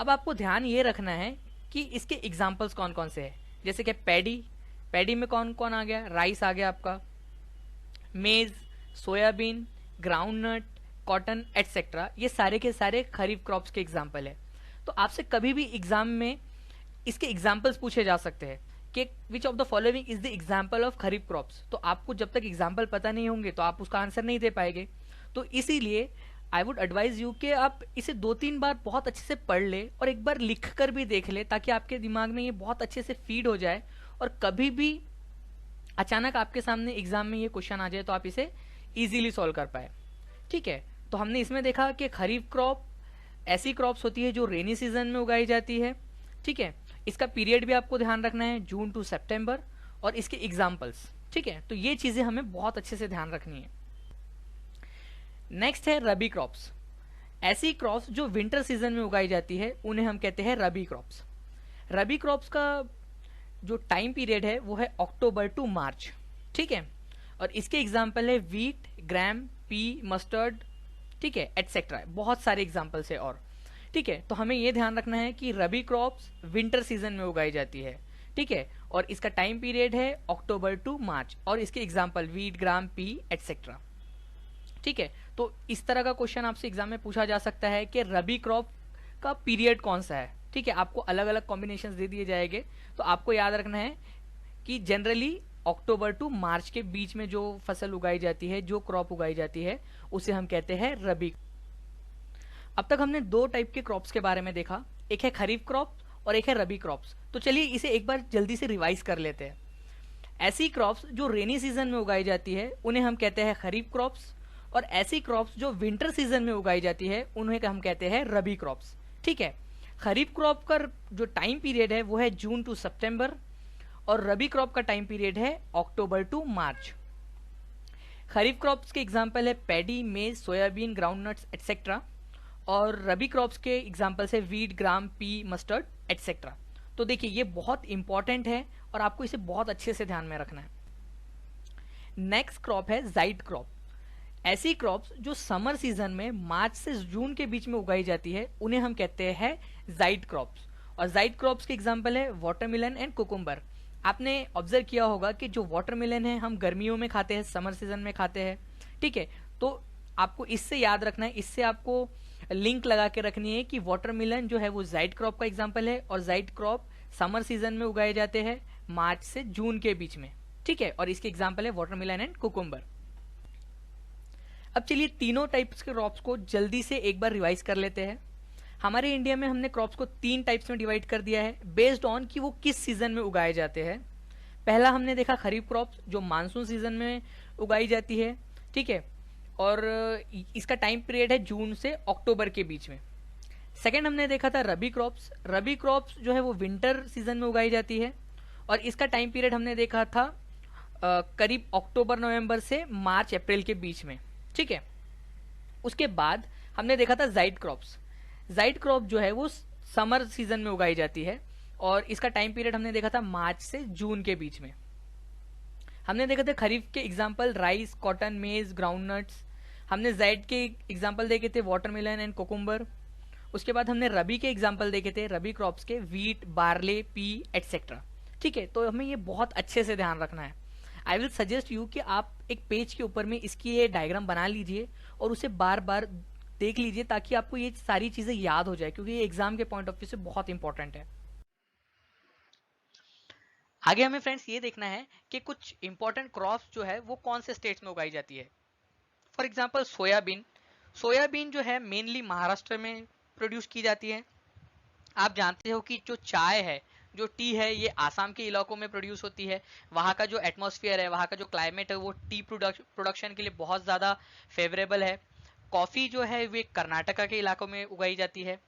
अब आपको ध्यान ये रखना है कि इसके एग्जाम्पल्स कौन कौन से हैं। जैसे कि पैडी में कौन कौन आ गया? राइस आ गया आपका, मेज, सोयाबीन, ग्राउंडनट, कॉटन एटसेट्रा, ये सारे के सारे खरीफ क्रॉप्स के एग्जाम्पल है। तो आपसे कभी भी एग्जाम में इसके एग्जाम्पल्स पूछे जा सकते हैं कि which of the following is the example of kharif crops. तो आपको जब तक एग्जाम्पल पता नहीं होंगे तो आप उसका आंसर नहीं दे पाएंगे। तो इसीलिए आई वुड एडवाइज यू कि आप इसे 2-3 बार बहुत अच्छे से पढ़ ले और एक बार लिख कर भी देख ले, ताकि आपके दिमाग में ये बहुत अच्छे से फीड हो जाए और कभी भी अचानक आपके सामने एग्जाम में ये क्वेश्चन आ जाए तो आप इसे इजीली सॉल्व कर पाए। ठीक है, तो हमने इसमें देखा कि खरीफ क्रॉप ऐसी क्रॉप्स होती है जो रेनी सीजन में उगाई जाती है। ठीक है, इसका पीरियड भी आपको ध्यान रखना है, जून टू सितंबर, और इसके एग्जाम्पल्स। ठीक है, तो ये चीजें हमें बहुत अच्छे से ध्यान रखनी है। नेक्स्ट है रबी क्रॉप्स। ऐसी क्रॉप्स जो विंटर सीजन में उगाई जाती है उन्हें हम कहते हैं रबी क्रॉप्स। रबी क्रॉप्स का जो टाइम पीरियड है वो है अक्टूबर टू मार्च। ठीक है, और इसके एग्जाम्पल है वीट, ग्राम, पी, मस्टर्ड, ठीक है, एटसेट्रा। बहुत सारे एग्जाम्पल्स है और ठीक है, तो हमें यह ध्यान रखना है कि रबी क्रॉप्स विंटर सीजन में उगाई जाती है। ठीक है, और इसका टाइम पीरियड है अक्टूबर टू मार्च, और इसके एग्जाम्पल वीट, ग्राम, पी, एटसेट्रा। ठीक है, तो इस तरह का क्वेश्चन आपसे एग्जाम में पूछा जा सकता है कि रबी क्रॉप का पीरियड कौन सा है। ठीक है, आपको अलग अलग कॉम्बिनेशन दे दिए जाएंगे, तो आपको याद रखना है कि जनरली अक्टूबर टू मार्च के बीच में जो फसल उगाई जाती है, जो क्रॉप उगाई जाती है, उसे हम कहते हैं रबी। अब तक हमने दो टाइप के क्रॉप्स के बारे में देखा, एक है खरीफ क्रॉप और एक है रबी क्रॉप्स। तो चलिए इसे एक बार जल्दी से रिवाइज कर लेते हैं। ऐसी क्रॉप्स जो रेनी सीजन में उगाई जाती है उन्हें हम कहते हैं खरीफ क्रॉप्स, और ऐसी क्रॉप्स जो विंटर सीजन में उगाई जाती है उन्हें हम कहते हैं रबी क्रॉप्स। ठीक है, खरीफ क्रॉप का जो टाइम पीरियड है वो है जून टू सितंबर, और रबी क्रॉप का टाइम पीरियड है अक्टूबर टू मार्च। खरीफ क्रॉप्स के एग्जांपल है पैडी, मेज, सोयाबीन, ग्राउंडनट्स एटसेट्रा, और रबी क्रॉप्स के एग्जांपल्स है वीट, ग्राम, पी, मस्टर्ड एटसेट्रा। तो देखिए ये बहुत इंपॉर्टेंट है और आपको इसे बहुत अच्छे से ध्यान में रखना है। नेक्स्ट क्रॉप है जाइड क्रॉप। ऐसी क्रॉप्स जो समर सीजन में मार्च से जून के बीच में उगाई जाती है उन्हें हम कहते हैं जाइड क्रॉप्स, और जाइड क्रॉप्स के एग्जांपल है वाटरमेलन एंड कुकुम्बर। आपने ऑब्जर्व किया होगा कि जो वाटरमेलन है हम गर्मियों में खाते हैं, समर सीजन में खाते हैं। ठीक है, तो आपको इससे याद रखना है, इससे आपको लिंक लगा के रखनी है कि वाटरमेलन जो है वो जाइड क्रॉप का एग्जांपल है, और जाइड क्रॉप समर सीजन में उगाए जाते हैं मार्च से जून के बीच में। ठीक है, और इसके एग्जांपल है वाटरमेलन एंड कुकुम्बर। अब चलिए तीनों टाइप्स के क्रॉप्स को जल्दी से एक बार रिवाइज कर लेते हैं। हमारे इंडिया में हमने क्रॉप्स को 3 टाइप्स में डिवाइड कर दिया है बेस्ड ऑन कि वो किस सीजन में उगाए जाते हैं। पहला हमने देखा खरीफ क्रॉप्स जो मानसून सीजन में उगाई जाती है। ठीक है, और इसका टाइम पीरियड है जून से अक्टूबर के बीच में। सेकेंड हमने देखा था रबी क्रॉप्स। रबी क्रॉप्स जो है वो विंटर सीजन में उगाई जाती है, और इसका टाइम पीरियड हमने देखा था करीब अक्टूबर नवंबर से मार्च अप्रैल के बीच में। ठीक है, उसके बाद हमने देखा था जाइड क्रॉप्स। जाइड क्रॉप जो है वो समर सीजन में उगाई जाती है, और इसका टाइम पीरियड हमने देखा था मार्च से जून के बीच में। हमने देखा था खरीफ के एग्जांपल राइस, कॉटन, मेज, ग्राउंडनट्स। हमने जाइड के एग्जांपल देखे थे वाटरमेलन एंड कोकुम्बर। उसके बाद हमने रबी के एग्जांपल देखे थे रबी क्रॉप्स के वीट, बार्ले, पी एटसेट्रा। ठीक है, तो हमें ये बहुत अच्छे से ध्यान रखना है। आई विल सजेस्ट यू कि आप एक पेज के ऊपर में इसकी ये डायग्राम बना लीजिए और उसे बार बार देख लीजिए, ताकि आपको ये सारी चीजें याद हो जाए, क्योंकि ये एग्जाम के पॉइंट ऑफ व्यू से बहुत इंपॉर्टेंट है। आगे हमें फ्रेंड्स ये देखना है कि कुछ इंपॉर्टेंट क्रॉप्स जो है वो कौन से स्टेट्स में उगाई जाती है। For example soybean. सोयाबीन जो है मेनली महाराष्ट्र में प्रोड्यूस की जाती है। आप जानते हो कि जो चाय है, जो टी है, ये आसाम के इलाकों में प्रोड्यूस होती है। वहाँ का जो एटमॉस्फेयर है, वहाँ का जो क्लाइमेट है, वो टी प्रोडक्शन के लिए बहुत ज़्यादा फेवरेबल है। कॉफ़ी जो है वे कर्नाटका के इलाकों में उगाई जाती है।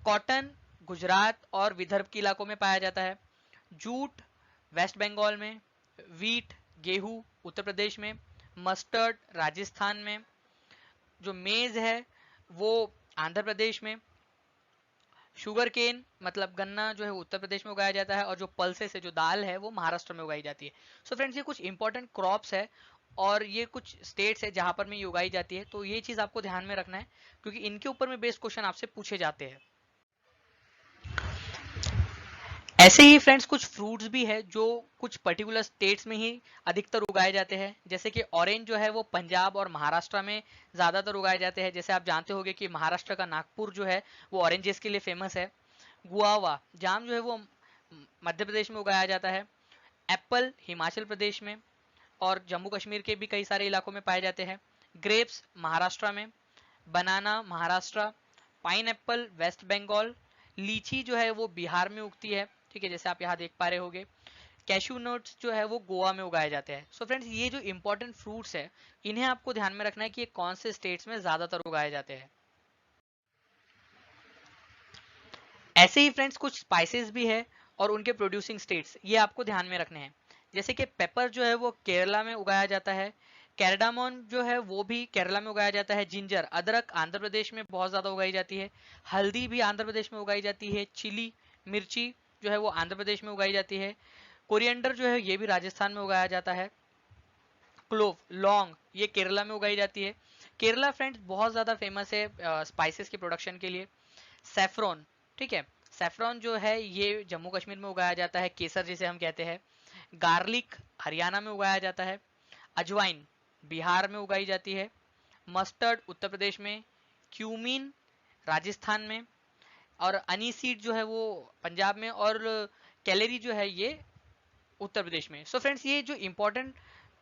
कॉटन गुजरात और विदर्भ के इलाकों में पाया जाता है। जूट वेस्ट बंगाल में। वीट, गेहूँ उत्तर प्रदेश में। मस्टर्ड राजस्थान में। जो मेज है वो आंध्र प्रदेश में। शुगर केन मतलब गन्ना जो है उत्तर प्रदेश में उगाया जाता है, और जो पल्सेस है, जो दाल है, वो महाराष्ट्र में उगाई जाती है। सो फ्रेंड्स ये कुछ इंपॉर्टेंट क्रॉप्स है और ये कुछ स्टेट्स है जहां पर में ये उगाई जाती है। तो ये चीज आपको ध्यान में रखना है, क्योंकि इनके ऊपर में बेस्ड क्वेश्चन आपसे पूछे जाते हैं। ऐसे ही फ्रेंड्स कुछ फ्रूट्स भी है जो कुछ पर्टिकुलर स्टेट्स में ही अधिकतर उगाए जाते हैं। जैसे कि ऑरेंज जो है वो पंजाब और महाराष्ट्र में ज़्यादातर उगाए जाते हैं। जैसे आप जानते होंगे कि महाराष्ट्र का नागपुर जो है वो ऑरेंजेस के लिए फेमस है। गुआवा जाम जो है वो मध्य प्रदेश में उगाया जाता है। एप्पल हिमाचल प्रदेश में और जम्मू कश्मीर के भी कई सारे इलाकों में पाए जाते हैं। ग्रेप्स महाराष्ट्र में। बनाना महाराष्ट्र, पाइनएप्पल वेस्ट बंगाल, लीची जो है वो बिहार में उगती है, ठीक है, जैसे आप यहाँ देख पा रहे होगे। कैशू नट्स जो है वो गोवा में उगाए जाते हैं। सो फ्रेंड्स, ये जो इंपॉर्टेंट फ्रूट्स है, इन्हें आपको ध्यान में रखना है कि ये कौन से स्टेट्स में ज्यादातर उगाए जाते हैं। ऐसे ही फ्रेंड्स कुछ स्पाइसेस भी है और उनके प्रोड्यूसिंग स्टेट्स, ये आपको ध्यान में रखने हैं। जैसे कि पेपर जो है वो केरला में उगाया जाता है, कैरडामोन जो है वो भी केरला में उगाया जाता है, जिंजर अदरक आंध्र प्रदेश में बहुत ज्यादा उगाई जाती है, हल्दी भी आंध्र प्रदेश में उगाई जाती है, चिली मिर्ची जो है वो आंध्र प्रदेश में उगाई जाती है, कोरिएंडर जो है ये भी राजस्थान में उगाया जाता है, क्लोव लौंग ये केरला में उगाई जाती है। केरला फ्रेंड्स बहुत ज्यादा फेमस है स्पाइसेस के प्रोडक्शन के लिए। सेफ्रॉन, ठीक है, सेफ्रॉन जो है ये जम्मू कश्मीर में उगाया जाता है, केसर जिसे हम कहते हैं। गार्लिक हरियाणा में उगाया जाता है, अजवाइन बिहार में उगाई जाती है, मस्टर्ड उत्तर प्रदेश में, क्यूमीन राजस्थान में, और अनीसीड जो है वो पंजाब में, और कैलेरी जो है ये उत्तर प्रदेश में। सो फ्रेंड्स, ये जो इंपॉर्टेंट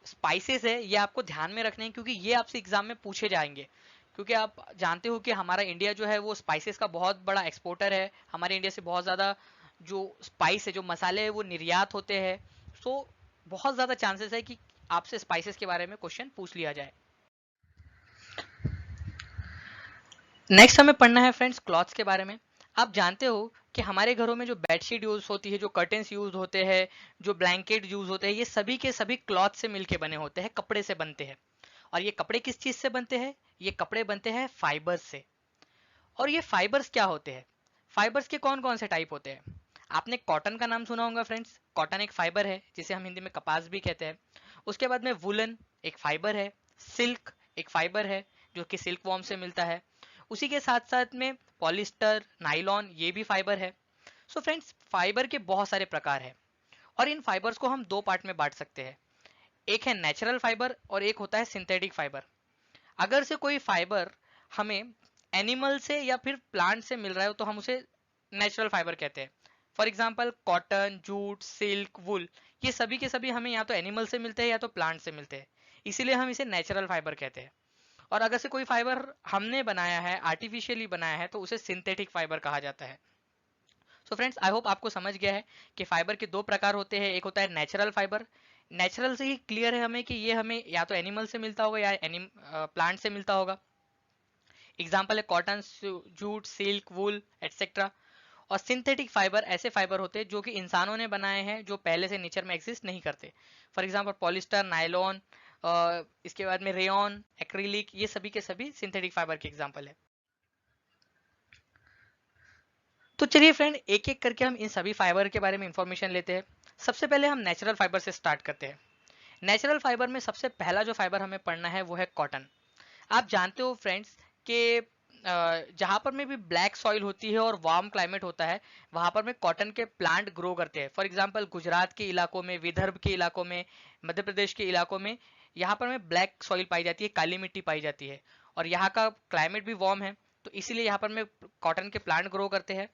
स्पाइसेस है ये आपको ध्यान में रखने हैं, क्योंकि ये आपसे एग्जाम में पूछे जाएंगे। क्योंकि आप जानते हो कि हमारा इंडिया जो है वो स्पाइसेस का बहुत बड़ा एक्सपोर्टर है, हमारे इंडिया से बहुत ज़्यादा जो स्पाइस है, जो मसाले है वो निर्यात होते हैं। सो बहुत ज़्यादा चांसेस है कि आपसे स्पाइसेस के बारे में क्वेश्चन पूछ लिया जाए। नेक्स्ट हमें पढ़ना है फ्रेंड्स क्लॉथ्स के बारे में। आप जानते हो कि हमारे घरों में जो बेडशीट यूज होती है, जो कर्टेन्स यूज होते हैं, जो ब्लैंकेट यूज होते हैं, ये सभी के सभी क्लॉथ से मिलके बने होते हैं, कपड़े से बनते हैं। और ये कपड़े किस चीज से बनते हैं? ये कपड़े बनते हैं फाइबर्स से। और ये फाइबर्स क्या होते हैं? फाइबर्स के कौन कौन से टाइप होते हैं? आपने कॉटन का नाम सुना होगा फ्रेंड्स। कॉटन एक फाइबर है जिसे हम हिंदी में कपास भी कहते हैं। उसके बाद में वुलन एक फाइबर है, सिल्क एक फाइबर है जो कि सिल्क वॉर्म से मिलता है। उसी के साथ साथ में पॉलिस्टर, नाइलॉन ये भी फाइबर है। सो फ्रेंड्स, फाइबर के बहुत सारे प्रकार है और इन फाइबर्स को हम दो पार्ट में बांट सकते हैं। एक है नेचुरल फाइबर और एक होता है सिंथेटिक फाइबर। अगर से कोई फाइबर हमें एनिमल से या फिर प्लांट से मिल रहा है तो हम उसे नेचुरल फाइबर कहते हैं। For example cotton, jute, silk, wool, ये सभी के सभी हमें या तो एनिमल से मिलते हैं या तो प्लांट से मिलते हैं, इसीलिए हम इसे नेचुरल फाइबर कहते हैं। और अगर से कोई फाइबर हमने बनाया है, आर्टिफिशियली बनाया है, तो उसे सिंथेटिक फाइबर कहा जाता है। सो फ्रेंड्स, आई होप आपको समझ गया है कि फाइबर के दो प्रकार होते हैं। एक होता है नेचुरल फाइबर। नेचुरल से ही क्लियर है हमें कि ये हमें या तो एनिमल से मिलता होगा या प्लांट से मिलता होगा। एग्जाम्पल है कॉटन, जूट, सिल्क, वुल एटसेट्रा। और सिंथेटिक फाइबर ऐसे फाइबर होते हैं जो कि इंसानों ने बनाए हैं, जो पहले से नेचर में एग्जिस्ट नहीं करते। फॉर एग्जाम्पल पॉलिस्टर, नायलॉन, इसके बाद में रेयन, एक्रिलिक, ये सभी के सभी सिंथेटिक फाइबर के एग्जाम्पल है। तो चलिए फ्रेंड, एक एक करके हम इन सभी फाइबर के बारे में इंफॉर्मेशन लेते हैं। सबसे पहले हम नेचुरल फाइबर से स्टार्ट करते हैं। नेचुरल फाइबर में सबसे पहला जो फाइबर हमें पढ़ना है वो है कॉटन। आप जानते हो फ्रेंड्स कि जहां पर में भी ब्लैक सॉइल होती है और वार्म क्लाइमेट होता है, वहां पर में कॉटन के प्लांट ग्रो करते हैं। फॉर एग्जांपल गुजरात के इलाकों में, विदर्भ के इलाकों में, मध्य प्रदेश के इलाकों में यहाँ पर में ब्लैक सॉइल पाई जाती है, काली मिट्टी पाई जाती है, और यहाँ का क्लाइमेट भी वार्म है, तो इसीलिए यहाँ पर में कॉटन के प्लांट ग्रो करते हैं।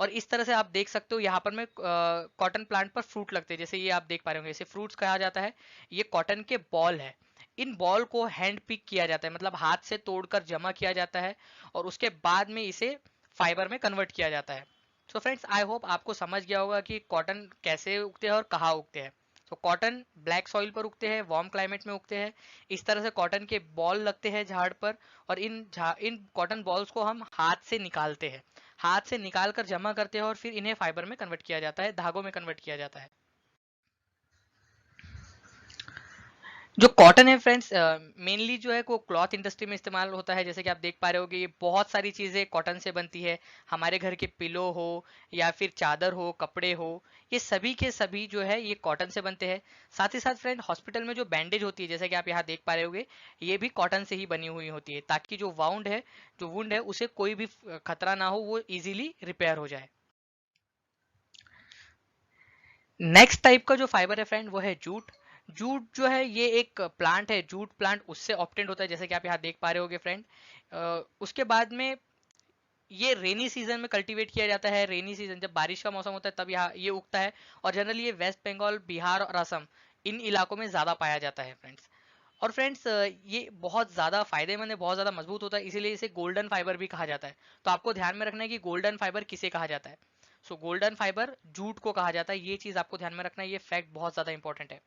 और इस तरह से आप देख सकते हो यहाँ पर में कॉटन प्लांट पर फ्रूट लगते हैं, जैसे ये आप देख पा रहे होंगे, इसे फ्रूट्स कहा जाता है। ये कॉटन के बॉल है। इन बॉल को हैंड पिक किया जाता है, मतलब हाथ से तोड़कर जमा किया जाता है और उसके बाद में इसे फाइबर में कन्वर्ट किया जाता है। सो फ्रेंड्स, आई होप आपको समझ गया होगा कि कॉटन कैसे उगते हैं और कहाँ उगते हैं। तो कॉटन ब्लैक सॉइल पर उगते हैं, वार्म क्लाइमेट में उगते हैं। इस तरह से कॉटन के बॉल लगते हैं झाड़ पर, और इन कॉटन बॉल्स को हम हाथ से निकालते हैं, हाथ से निकाल कर जमा करते हैं और फिर इन्हें फाइबर में कन्वर्ट किया जाता है, धागों में कन्वर्ट किया जाता है। जो कॉटन है फ्रेंड्स, मेनली जो है वो क्लॉथ इंडस्ट्री में इस्तेमाल होता है। जैसे कि आप देख पा रहे हो कि ये बहुत सारी चीज़ें कॉटन से बनती है। हमारे घर के पिलो हो या फिर चादर हो, कपड़े हो, ये सभी के सभी जो है ये कॉटन से बनते हैं। साथ ही साथ फ्रेंड, हॉस्पिटल में जो बैंडेज होती है, जैसे कि आप यहाँ देख पा रहे होगे, ये भी कॉटन से ही बनी हुई होती है, ताकि जो वाउंड है, जो वुंड है, उसे कोई भी खतरा ना हो, वो इजीली रिपेयर हो जाए। नेक्स्ट टाइप का जो फाइबर है फ्रेंड वो है जूट। जूट जो है ये एक प्लांट है, जूट प्लांट, उससे ऑब्टेंड होता है, जैसे कि आप यहाँ देख पा रहे होगे फ्रेंड। उसके बाद में ये रेनी सीजन में कल्टीवेट किया जाता है। रेनी सीजन जब बारिश का मौसम होता है तब यहाँ ये उगता है, और जनरली ये वेस्ट बंगाल, बिहार और असम, इन इलाकों में ज्यादा पाया जाता है फ्रेंड्स। और फ्रेंड्स ये बहुत ज़्यादा फायदेमंद है, बहुत ज़्यादा मजबूत होता है, इसीलिए इसे गोल्डन फाइबर भी कहा जाता है। तो आपको ध्यान में रखना है कि गोल्डन फाइबर किसे कहा जाता है। सो गोल्डन फाइबर जूट को कहा जाता है, ये चीज़ आपको ध्यान में रखना है, ये फैक्ट बहुत ज़्यादा इंपॉर्टेंट है।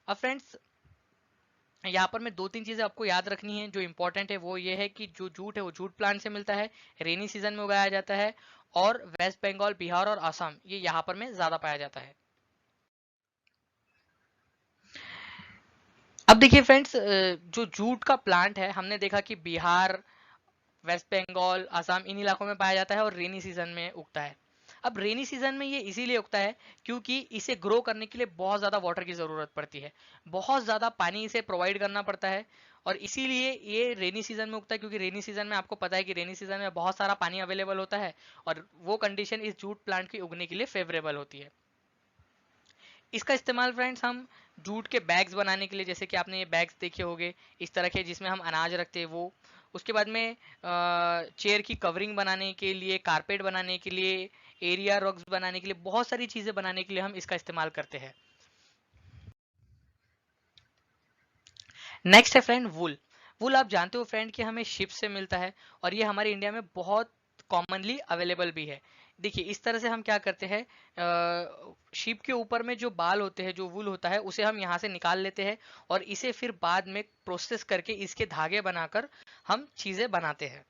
अब फ्रेंड्स यहाँ पर मैं 2-3 चीज़ें आपको याद रखनी है जो इंपॉर्टेंट है, वो ये है कि जो जूट है वो जूट प्लांट से मिलता है, रेनी सीजन में उगाया जाता है, और वेस्ट बंगाल, बिहार और असम ये यहाँ पर में ज़्यादा पाया जाता है। अब देखिए फ्रेंड्स, जो जूट का प्लांट है हमने देखा कि बिहार, वेस्ट बंगाल, असम इन इलाकों में पाया जाता है और रेनी सीजन में उगता है। अब रेनी सीजन में ये इसीलिए उगता है क्योंकि इसे ग्रो करने के लिए बहुत ज़्यादा वाटर की ज़रूरत पड़ती है, बहुत ज़्यादा पानी इसे प्रोवाइड करना पड़ता है, और इसीलिए ये रेनी सीजन में उगता है, क्योंकि रेनी सीजन में आपको पता है कि रेनी सीजन में बहुत सारा पानी अवेलेबल होता है, और वो कंडीशन इस जूट प्लांट की उगने के लिए फेवरेबल होती है। इसका इस्तेमाल फ्रेंड्स हम जूट के बैग्स बनाने के लिए, जैसे कि आपने ये बैग्स देखे होंगे इस तरह के जिसमें हम अनाज रखते हैं वो, उसके बाद में चेयर की कवरिंग बनाने के लिए, कारपेट बनाने के लिए, एरिया रग्स बनाने के लिए, बहुत सारी चीज़ें बनाने के लिए हम इसका इस्तेमाल करते हैं। नेक्स्ट है फ्रेंड वुल। वुल आप जानते हो फ्रेंड कि हमें शिप से मिलता है, और ये हमारे इंडिया में बहुत कॉमनली अवेलेबल भी है। देखिए इस तरह से हम क्या करते हैं, शिप के ऊपर में जो बाल होते हैं, जो वुल होता है, उसे हम यहाँ से निकाल लेते हैं, और इसे फिर बाद में प्रोसेस करके इसके धागे बनाकर हम चीज़ें बनाते हैं।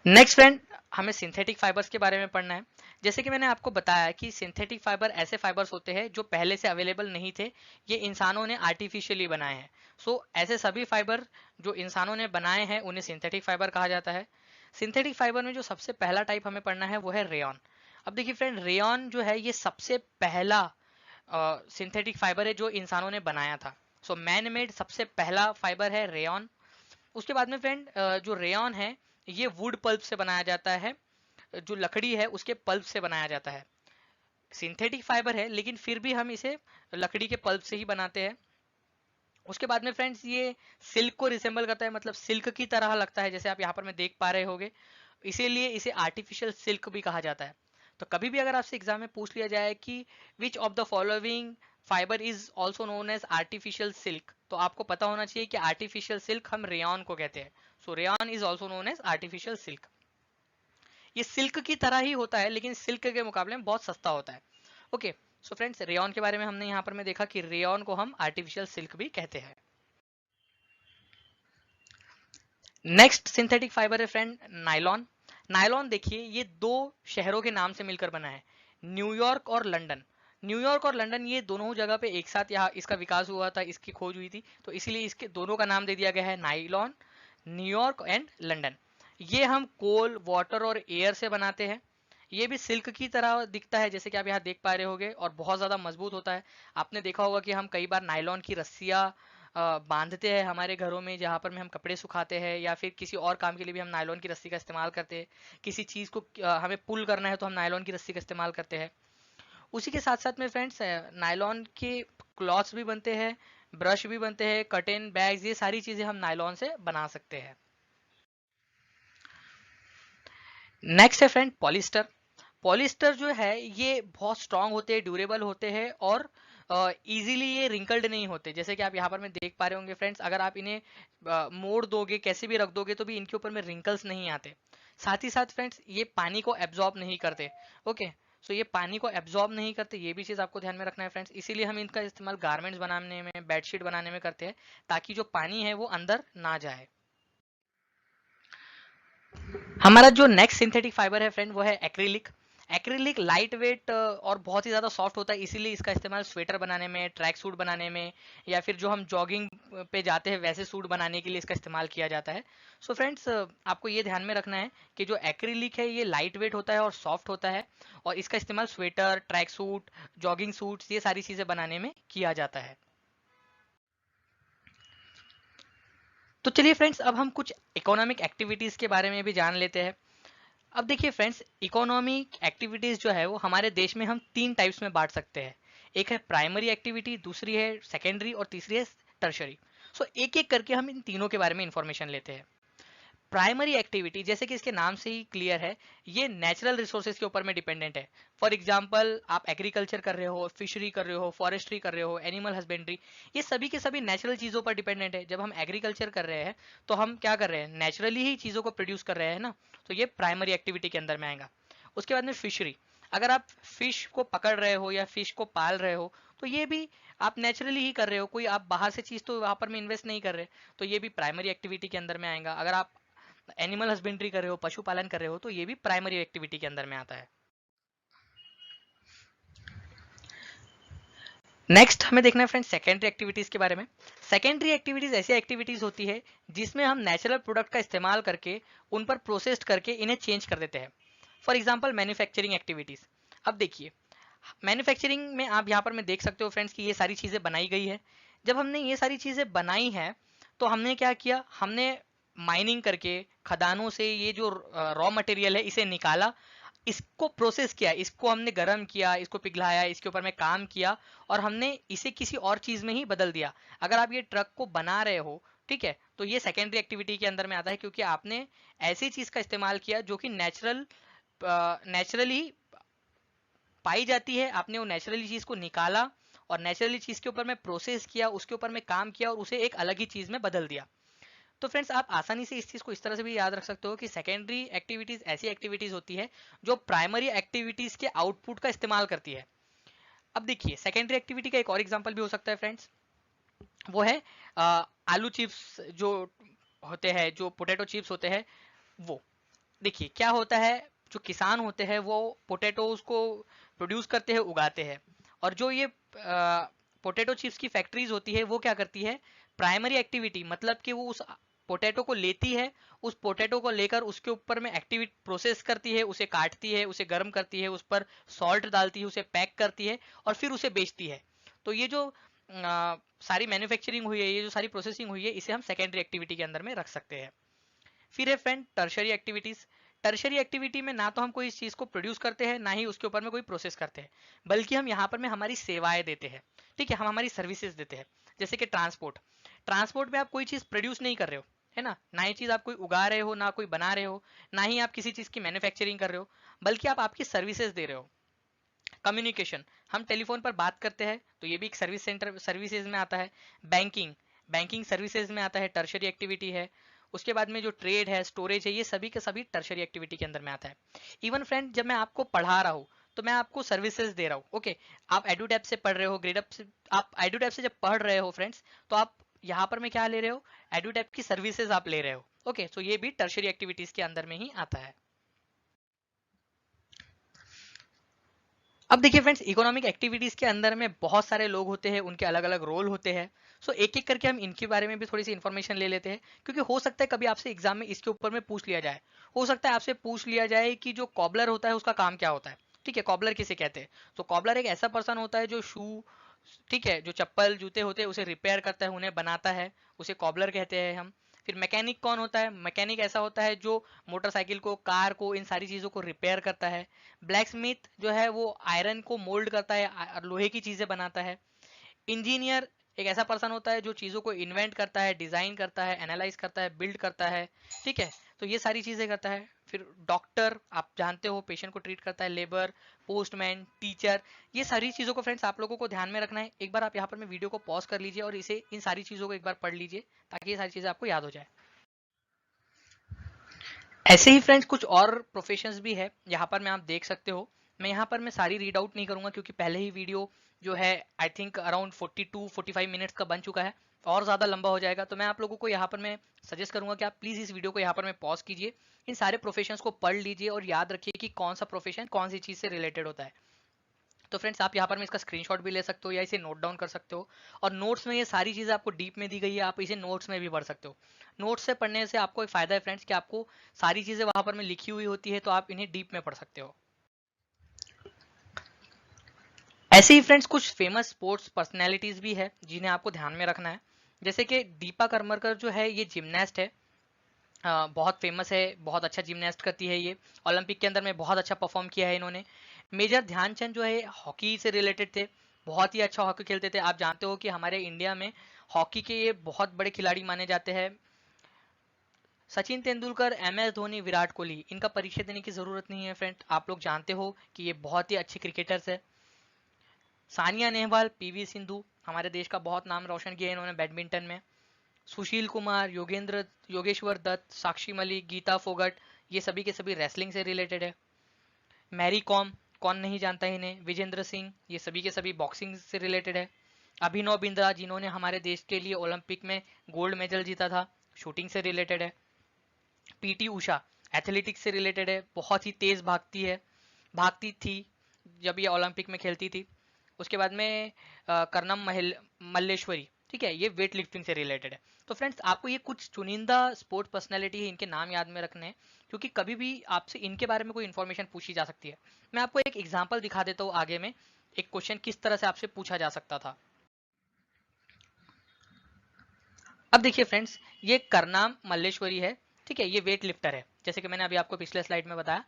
नेक्स्ट फ्रेंड, हमें सिंथेटिक फाइबर्स के बारे में पढ़ना है। जैसे कि मैंने आपको बताया कि सिंथेटिक फाइबर ऐसे फाइबर्स होते हैं जो पहले से अवेलेबल नहीं थे, ये इंसानों ने आर्टिफिशियली बनाए हैं। ऐसे सभी फाइबर जो इंसानों ने बनाए हैं उन्हें सिंथेटिक फाइबर कहा जाता है। सिंथेटिक फाइबर में जो सबसे पहला टाइप हमें पढ़ना है वो है रेयॉन। अब देखिए फ्रेंड, रेयॉन जो है ये सबसे पहला सिंथेटिक फाइबर है जो इंसानों ने बनाया था। मैन मेड सबसे पहला फाइबर है रेयॉन। उसके बाद में फ्रेंड, जो रेयॉन है ये वुड पल्प से बनाया जाता है, जो लकड़ी है उसके पल्प से बनाया जाता है। सिंथेटिक फाइबर है लेकिन फिर भी हम इसे लकड़ी के पल्प से ही बनाते हैं। उसके बाद में फ्रेंड्स, ये सिल्क को रिसेंबल करता है, मतलब सिल्क की तरह लगता है, जैसे आप यहाँ पर में देख पा रहे होगे, इसीलिए इसे आर्टिफिशियल सिल्क भी कहा जाता है। तो कभी भी अगर आपसे एग्जाम में पूछ लिया जाए कि which of the following fibre is also known as artificial silk, तो आपको पता होना चाहिए कि आर्टिफिशियल सिल्क हम रेयॉन को कहते हैं। Rayon is also known as artificial silk. ये सिल्क की तरह ही होता है लेकिन सिल्क के मुकाबले में बहुत सस्ता होता है। ओके, फ्रेंड्स, रेयॉन के बारे में हमने यहाँ पर में देखा कि रेयॉन को हम आर्टिफिशियल सिल्क भी कहते हैं। नेक्स्ट सिंथेटिक फाइबर है फ्रेंड नायलॉन। नायलॉन देखिए ये दो शहरों के नाम से मिलकर बना है, न्यूयॉर्क और लंदन। न्यूयॉर्क और लंदन ये दोनों जगह पे एक साथ यहाँ इसका विकास हुआ था, इसकी खोज हुई थी, तो इसीलिए इसके दोनों का नाम दे दिया गया है नायलॉन, न्यूयॉर्क एंड लंदन। ये हम कोल, वाटर और एयर से बनाते हैं। ये भी सिल्क की तरह दिखता है जैसे कि आप यहाँ देख पा रहे होगे, और बहुत ज़्यादा मजबूत होता है। आपने देखा होगा कि हम कई बार नायलॉन की रस्सियाँ बांधते हैं हमारे घरों में, जहाँ पर में हम कपड़े सुखाते हैं, या फिर किसी और काम के लिए भी हम नायलॉन की रस्सी का इस्तेमाल करते हैं। किसी चीज़ को हमें पुल करना है तो हम नायलॉन की रस्सी का इस्तेमाल करते हैं। उसी के साथ साथ में फ्रेंड्स, नायलॉन के क्लॉथ्स भी बनते हैं, ब्रश भी बनते हैं, कर्टेन, बैग्स, ये सारी चीज़ें हम नायलॉन से बना सकते हैं। नेक्स्ट है फ्रेंड पॉलिस्टर। पॉलिस्टर जो है ये बहुत स्ट्रांग होते हैं, ड्यूरेबल होते हैं, और इजीली ये रिंकल्ड नहीं होते। जैसे कि आप यहाँ पर में देख पा रहे होंगे फ्रेंड्स, अगर आप इन्हें मोड़ दोगे, कैसे भी रख दोगे, तो भी इनके ऊपर में रिंकल्स नहीं आते। साथ ही साथ फ्रेंड्स, ये पानी को एब्जॉर्ब नहीं करते। ओके, ये पानी को एब्जॉर्ब नहीं करते, ये भी चीज़ आपको ध्यान में रखना है फ्रेंड्स। इसीलिए हम इनका इस्तेमाल गारमेंट्स बनाने में, बेडशीट बनाने में करते हैं, ताकि जो पानी है वो अंदर ना जाए। हमारा जो नेक्स्ट सिंथेटिक फाइबर है फ्रेंड वो है एक्रिलिक। एक्रिलिक लाइट वेट और बहुत ही ज़्यादा सॉफ्ट होता है, इसीलिए इसका इस्तेमाल स्वेटर बनाने में, ट्रैक सूट बनाने में, या फिर जो हम जॉगिंग पे जाते हैं वैसे सूट बनाने के लिए इसका इस्तेमाल किया जाता है। फ्रेंड्स, आपको ये ध्यान में रखना है कि जो एक्रिलिक है ये लाइट वेट होता है और सॉफ्ट होता है, और इसका इस्तेमाल sweater, track suit, jogging suits, ये सारी चीज़ें बनाने में किया जाता है। तो चलिए फ्रेंड्स, अब हम कुछ इकोनॉमिक एक्टिविटीज़ के बारे में भी जान लेते हैं। अब देखिए फ्रेंड्स, इकोनॉमिक एक्टिविटीज जो है वो हमारे देश में हम 3 टाइप्स में बांट सकते हैं। एक है प्राइमरी एक्टिविटी, दूसरी है सेकेंडरी, और तीसरी है टर्शरी। एक एक करके हम इन तीनों के बारे में इंफॉर्मेशन लेते हैं। प्राइमरी एक्टिविटी जैसे कि इसके नाम से ही क्लियर है, ये नेचुरल रिसोर्सेज के ऊपर में डिपेंडेंट है। फॉर एग्जांपल आप एग्रीकल्चर कर रहे हो, फिशरी कर रहे हो, फॉरेस्ट्री कर रहे हो, एनिमल हस्बेंड्री, ये सभी के सभी नेचुरल चीजों पर डिपेंडेंट है। जब हम एग्रीकल्चर कर रहे हैं तो हम क्या कर रहे हैं, नेचुरली ही चीजों को प्रोड्यूस कर रहे हैं ना, तो ये प्राइमरी एक्टिविटी के अंदर में आएगा। उसके बाद में फिशरी, अगर आप फिश को पकड़ रहे हो या फिश को पाल रहे हो तो ये भी आप नेचुरली ही कर रहे हो, कोई आप बाहर से चीज तो वहां पर में इन्वेस्ट नहीं कर रहे, तो ये भी प्राइमरी एक्टिविटी के अंदर में आएगा। अगर आप एनिमल हस्बेंड्री कर रहे हो, पशुपालन कर रहे हो, तो ये भी प्राइमरी एक्टिविटी के अंदर में आता है। नेक्स्ट हमें देखना है फ्रेंड्स सेकेंडरी एक्टिविटीज के बारे में। सेकेंडरी एक्टिविटीज ऐसी एक्टिविटीज होती है जिसमें हम नेचुरल प्रोडक्ट का इस्तेमाल करके उन पर प्रोसेस करके इन्हें चेंज कर देते हैं। For example manufacturing activities. अब देखिए मैन्युफैक्चरिंग में आप यहाँ पर मैं देख सकते हो फ्रेंड्स कि ये सारी चीजें बनाई गई है। जब हमने ये सारी चीजें बनाई है तो हमने क्या किया, हमने माइनिंग करके खदानों से ये जो रॉ मटेरियल है इसे निकाला, इसको प्रोसेस किया, इसको हमने गर्म किया, इसको पिघलाया, इसके ऊपर में काम किया और हमने इसे किसी और चीज में ही बदल दिया। अगर आप ये ट्रक को बना रहे हो, ठीक है, तो ये सेकेंडरी एक्टिविटी के अंदर में आता है, क्योंकि आपने ऐसी चीज का इस्तेमाल किया जो कि नेचुरली पाई जाती है। आपने वो नेचुरली चीज को निकाला और नेचुरली चीज के ऊपर में प्रोसेस किया, उसके ऊपर में काम किया और उसे एक अलग ही चीज में बदल दिया। तो फ्रेंड्स आप आसानी से इस चीज को इस तरह से भी याद रख सकते हो कि सेकेंडरी एक्टिविटीज ऐसी एक्टिविटीज होती है जो प्राइमरी एक्टिविटीज के आउटपुट का इस्तेमाल करती है। अब देखिए सेकेंडरी एक्टिविटी का एक और एग्जांपल भी हो सकता है फ्रेंड्स, वो है आलू चिप्स जो होते हैं, जो पोटैटो चिप्स होते हैं। वो देखिए क्या होता है, जो किसान होते हैं वो पोटैटोज को प्रोड्यूस करते हैं, उगाते हैं, और जो ये पोटैटो चिप्स की फैक्ट्रीज होती है वो क्या करती है, प्राइमरी एक्टिविटी मतलब कि वो उस पोटैटो को लेती है, उस पोटैटो को लेकर उसके ऊपर में एक्टिविटी प्रोसेस करती है, उसे काटती है, उसे गर्म करती है, उस पर सॉल्ट डालती है, उसे पैक करती है और फिर उसे बेचती है। तो ये जो सारी मैन्युफैक्चरिंग हुई है, ये जो सारी प्रोसेसिंग हुई है, इसे हम सेकेंडरी एक्टिविटी के अंदर में रख सकते हैं। फिर है friend tertiary activities. Tertiary activity में ना तो हम कोई इस चीज को प्रोड्यूस करते हैं, ना ही उसके ऊपर में कोई प्रोसेस करते हैं, बल्कि हम यहाँ पर में हमारी सेवाएं देते हैं। ठीक है, हम हमारी सर्विसेज देते हैं। जैसे कि ट्रांसपोर्ट, ट्रांसपोर्ट में आप कोई चीज प्रोड्यूस नहीं कर रहे हो, है ना, ना ही चीज आप कोई उगा रहे हो, ना कोई बना रहे हो, ना ही आप किसी चीज की मैन्युफैक्चरिंग कर रहे हो, बल्कि आप आपकी सर्विसेज दे रहे हो। कम्युनिकेशन, हम टेलीफोन पर बात करते हैं तो ये भी एक सर्विस सेंटर सर्विसेज में आता है। बैंकिंग, बैंकिंग सर्विसेज में आता है, टर्शरी एक्टिविटी है। उसके बाद में जो ट्रेड है, स्टोरेज है, ये सभी के सभी टर्शरी एक्टिविटी के अंदर में आता है। इवन फ्रेंड जब मैं आपको पढ़ा रहा हूँ तो मैं आपको सर्विसेज दे रहा हूँ। ओके, आप एडुटैप से पढ़ रहे हो, ग्रेडअप से, आप एडुटैप से जब पढ़ रहे हो फ्रेंड्स, तो आप यहाँ पर मैं क्या ले रहे हो, एडुटैप की सर्विसेज आप ले रहे हो। ओके, सो ये भी टर्शरी एक्टिविटीज के अंदर में ही आता है। अब देखिए फ्रेंड्स इकोनॉमिक एक्टिविटीज के अंदर में बहुत सारे लोग होते हैं, उनके अलग अलग रोल होते हैं। सो एक एक करके हम इनके बारे में भी थोड़ी सी इन्फॉर्मेशन ले लेते हैं, क्योंकि हो सकता है कभी आपसे एग्जाम में इसके ऊपर में पूछ लिया जाए। हो सकता है आपसे पूछ लिया जाए कि जो कॉबलर होता है उसका काम क्या होता है। ठीक है, कॉबलर किसे कहते हैं, तो कॉबलर एक ऐसा पर्सन होता है जो शू, ठीक है, जो चप्पल जूते होते हैं उसे रिपेयर करता है, उन्हें बनाता है, उसे कॉबलर कहते हैं हम। फिर मैकेनिक कौन होता है, मैकेनिक ऐसा होता है जो मोटरसाइकिल को, कार को, इन सारी चीजों को रिपेयर करता है। ब्लैक स्मिथ जो है वो आयरन को मोल्ड करता है, लोहे की चीजें बनाता है। इंजीनियर एक ऐसा पर्सन होता है जो चीजों को इन्वेंट करता है, डिजाइन करता है, एनालाइज करता है, बिल्ड करता है। ठीक है, तो ये सारी चीजें करता है। फिर डॉक्टर आप जानते हो पेशेंट को ट्रीट करता है। लेबर, पोस्टमैन, टीचर, ये सारी चीजों को फ्रेंड्स आप लोगों को ध्यान में रखना है। एक बार आप यहाँ पर मैं वीडियो को पॉज कर लीजिए और इसे इन सारी चीजों को एक बार पढ़ लीजिए ताकि ये सारी चीजें आपको याद हो जाए। ऐसे ही फ्रेंड्स कुछ और प्रोफेशंस भी है, यहाँ पर मैं आप देख सकते हो। मैं यहाँ पर मैं सारी रीड आउट नहीं करूंगा क्योंकि पहले ही वीडियो जो है आई थिंक अराउंड 42-45 मिनट्स का बन चुका है, और ज़्यादा लंबा हो जाएगा। तो मैं आप लोगों को यहाँ पर मैं सजेस्ट करूंगा कि आप प्लीज़ इस वीडियो को यहाँ पर मैं पॉज कीजिए, इन सारे प्रोफेशंस को पढ़ लीजिए और याद रखिए कि कौन सा प्रोफेशन कौन सी चीज़ से रिलेटेड होता है। तो फ्रेंड्स आप यहाँ पर में इसका स्क्रीनशॉट भी ले सकते हो या इसे नोट डाउन कर सकते हो, और नोट्स में ये सारी चीज़ें आपको डीप में दी गई है, आप इसे नोट्स में भी पढ़ सकते हो। नोट्स से पढ़ने से आपको एक फायदा है फ्रेंड्स कि आपको सारी चीज़ें वहाँ पर में लिखी हुई होती है, तो आप इन्हें डीप में पढ़ सकते हो। ऐसे ही फ्रेंड्स कुछ फेमस स्पोर्ट्स पर्सनैलिटीज भी है जिन्हें आपको ध्यान में रखना है। जैसे कि दीपा करमरकर जो है ये जिमनास्ट है, बहुत फेमस है, बहुत अच्छा जिमनास्ट करती है ये। ओलंपिक के अंदर में बहुत अच्छा परफॉर्म किया है इन्होंने। मेजर ध्यानचंद जो है हॉकी से रिलेटेड थे, बहुत ही अच्छा हॉकी खेलते थे। आप जानते हो कि हमारे इंडिया में हॉकी के ये बहुत बड़े खिलाड़ी माने जाते हैं। सचिन तेंदुलकर, MS धोनी, विराट कोहली, इनका परिचय देने की जरूरत नहीं है फ्रेंड, आप लोग जानते हो कि ये बहुत ही अच्छे क्रिकेटर्स है। सानिया नेहवाल, PV सिंधु, हमारे देश का बहुत नाम रोशन किया है इन्होंने बैडमिंटन में। सुशील कुमार, योगेश्वर दत्त, साक्षी मलिक, गीता फोगट, ये सभी के सभी रेसलिंग से रिलेटेड है। मैरी कॉम, कौन नहीं जानता है इन्हें। विजेंद्र सिंह, ये सभी के सभी बॉक्सिंग से रिलेटेड है। अभिनव बिंद्रा, जिन्होंने हमारे देश के लिए ओलंपिक में गोल्ड मेडल जीता था, शूटिंग से रिलेटेड है। PT उषा, एथलेटिक्स से रिलेटेड है, बहुत ही तेज भागती थी जब ये ओलंपिक में खेलती थी। उसके बाद में कर्नम मल्लेश्वरी, ठीक है, ये वेट लिफ्टिंग से रिलेटेड है। तो फ्रेंड्स, आपको ये कुछ चुनिंदा स्पोर्ट पर्सनैलिटी है, इनके नाम याद में रखने हैं, क्योंकि कभी भी आपसे इनके बारे में कोई इन्फॉर्मेशन पूछी जा सकती है। मैं आपको एक एग्जांपल दिखा देता हूँ आगे में, एक क्वेश्चन किस तरह से आपसे पूछा जा सकता था। अब देखिए फ्रेंड्स, ये करनाम मल्लेश्वरी है, ठीक है, ये वेट लिफ्टर है, जैसे कि मैंने अभी आपको पिछले स्लाइड में बताया।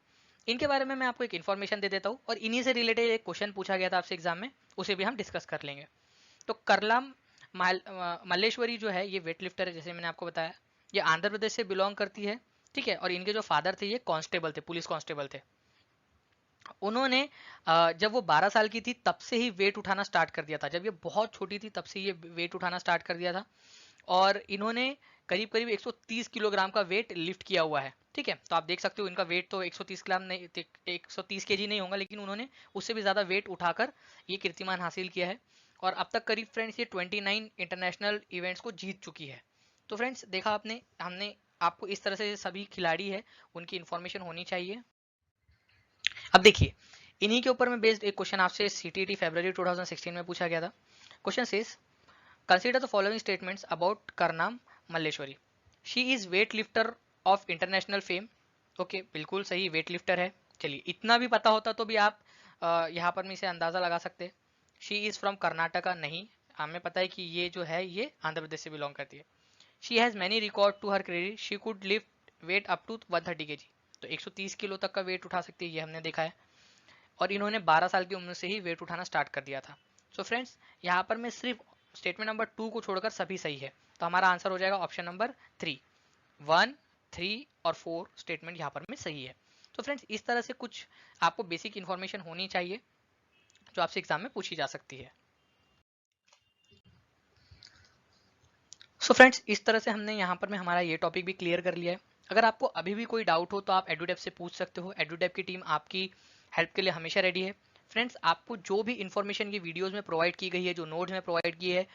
इनके बारे में मैं आपको एक इन्फॉर्मेशन दे देता हूँ, और इन्हीं से रिलेटेड एक क्वेश्चन पूछा गया था आपसे एग्जाम में, उसे भी हम डिस्कस कर लेंगे। तो करलाम मल्लेश्वरी जो है, ये वेट लिफ्टर है, जैसे मैंने आपको बताया। ये आंध्र प्रदेश से बिलोंग करती है, ठीक है, और इनके जो फादर थे ये कांस्टेबल थे, पुलिस कांस्टेबल थे। उन्होंने जब वो 12 साल की थी तब से ही वेट उठाना स्टार्ट कर दिया था, जब ये बहुत छोटी थी तब से ये वेट उठाना स्टार्ट कर दिया था। और इन्होंने करीब करीब 130 किलोग्राम का वेट लिफ्ट किया हुआ है, ठीक है। तो आप देख सकते हो इनका वेट तो 130 ग्राम नहीं, 130 केजी नहीं होगा, लेकिन उन्होंने उससे भी ज्यादा वेट उठाकर ये कीर्तिमान हासिल किया है। और अब तक करीब फ्रेंड्स ये 29 इंटरनेशनल इवेंट्स को जीत चुकी है। तो फ्रेंड्स, देखा आपने, हमने आपको इस तरह से सभी खिलाड़ी है उनकी इन्फॉर्मेशन होनी चाहिए। अब देखिए, इन्हीं के ऊपर में बेस्ड एक क्वेश्चन आपसे CTT फरवरी 2016 में पूछा गया था। Question says, consider the following statements about Karnam Malleswari. She is weight lifter of international fame. Okay, बिल्कुल सही, वेट लिफ्टर है। चलिए, इतना भी पता होता तो भी आप यहाँ पर में इसे अंदाजा लगा सकते। शी इज फ्रॉम कर्नाटका, नहीं, हमें पता है कि ये जो है ये आंध्र प्रदेश से बिलोंग करती है। She has many record to her credit, she could lift weight up to 130 kg, तो 130 किलो तक का वेट उठा सकती है, ये हमने देखा है। और इन्होंने 12 साल की उम्र से ही वेट उठाना स्टार्ट कर दिया था। सो फ्रेंड्स, यहाँ पर मैं सिर्फ स्टेटमेंट नंबर 2 को छोड़कर सभी सही है, तो हमारा आंसर हो जाएगा ऑप्शन नंबर 3। 1, 3 और 4 स्टेटमेंट यहाँ पर में सही है। तो फ्रेंड्स, इस तरह से कुछ आपको बेसिक इन्फॉर्मेशन होनी चाहिए जो आपसे एग्जाम में पूछी जा सकती है। सो फ्रेंड्स, इस तरह से हमने यहाँ पर में हमारा ये टॉपिक भी क्लियर कर लिया है। अगर आपको अभी भी कोई डाउट हो तो आप एडुडेप से पूछ सकते हो, एडुडेप की टीम आपकी हेल्प के लिए हमेशा रेडी है। फ्रेंड्स, आपको जो भी इन्फॉर्मेशन की वीडियोस में प्रोवाइड की गई है, जो नोट्स में प्रोवाइड की है,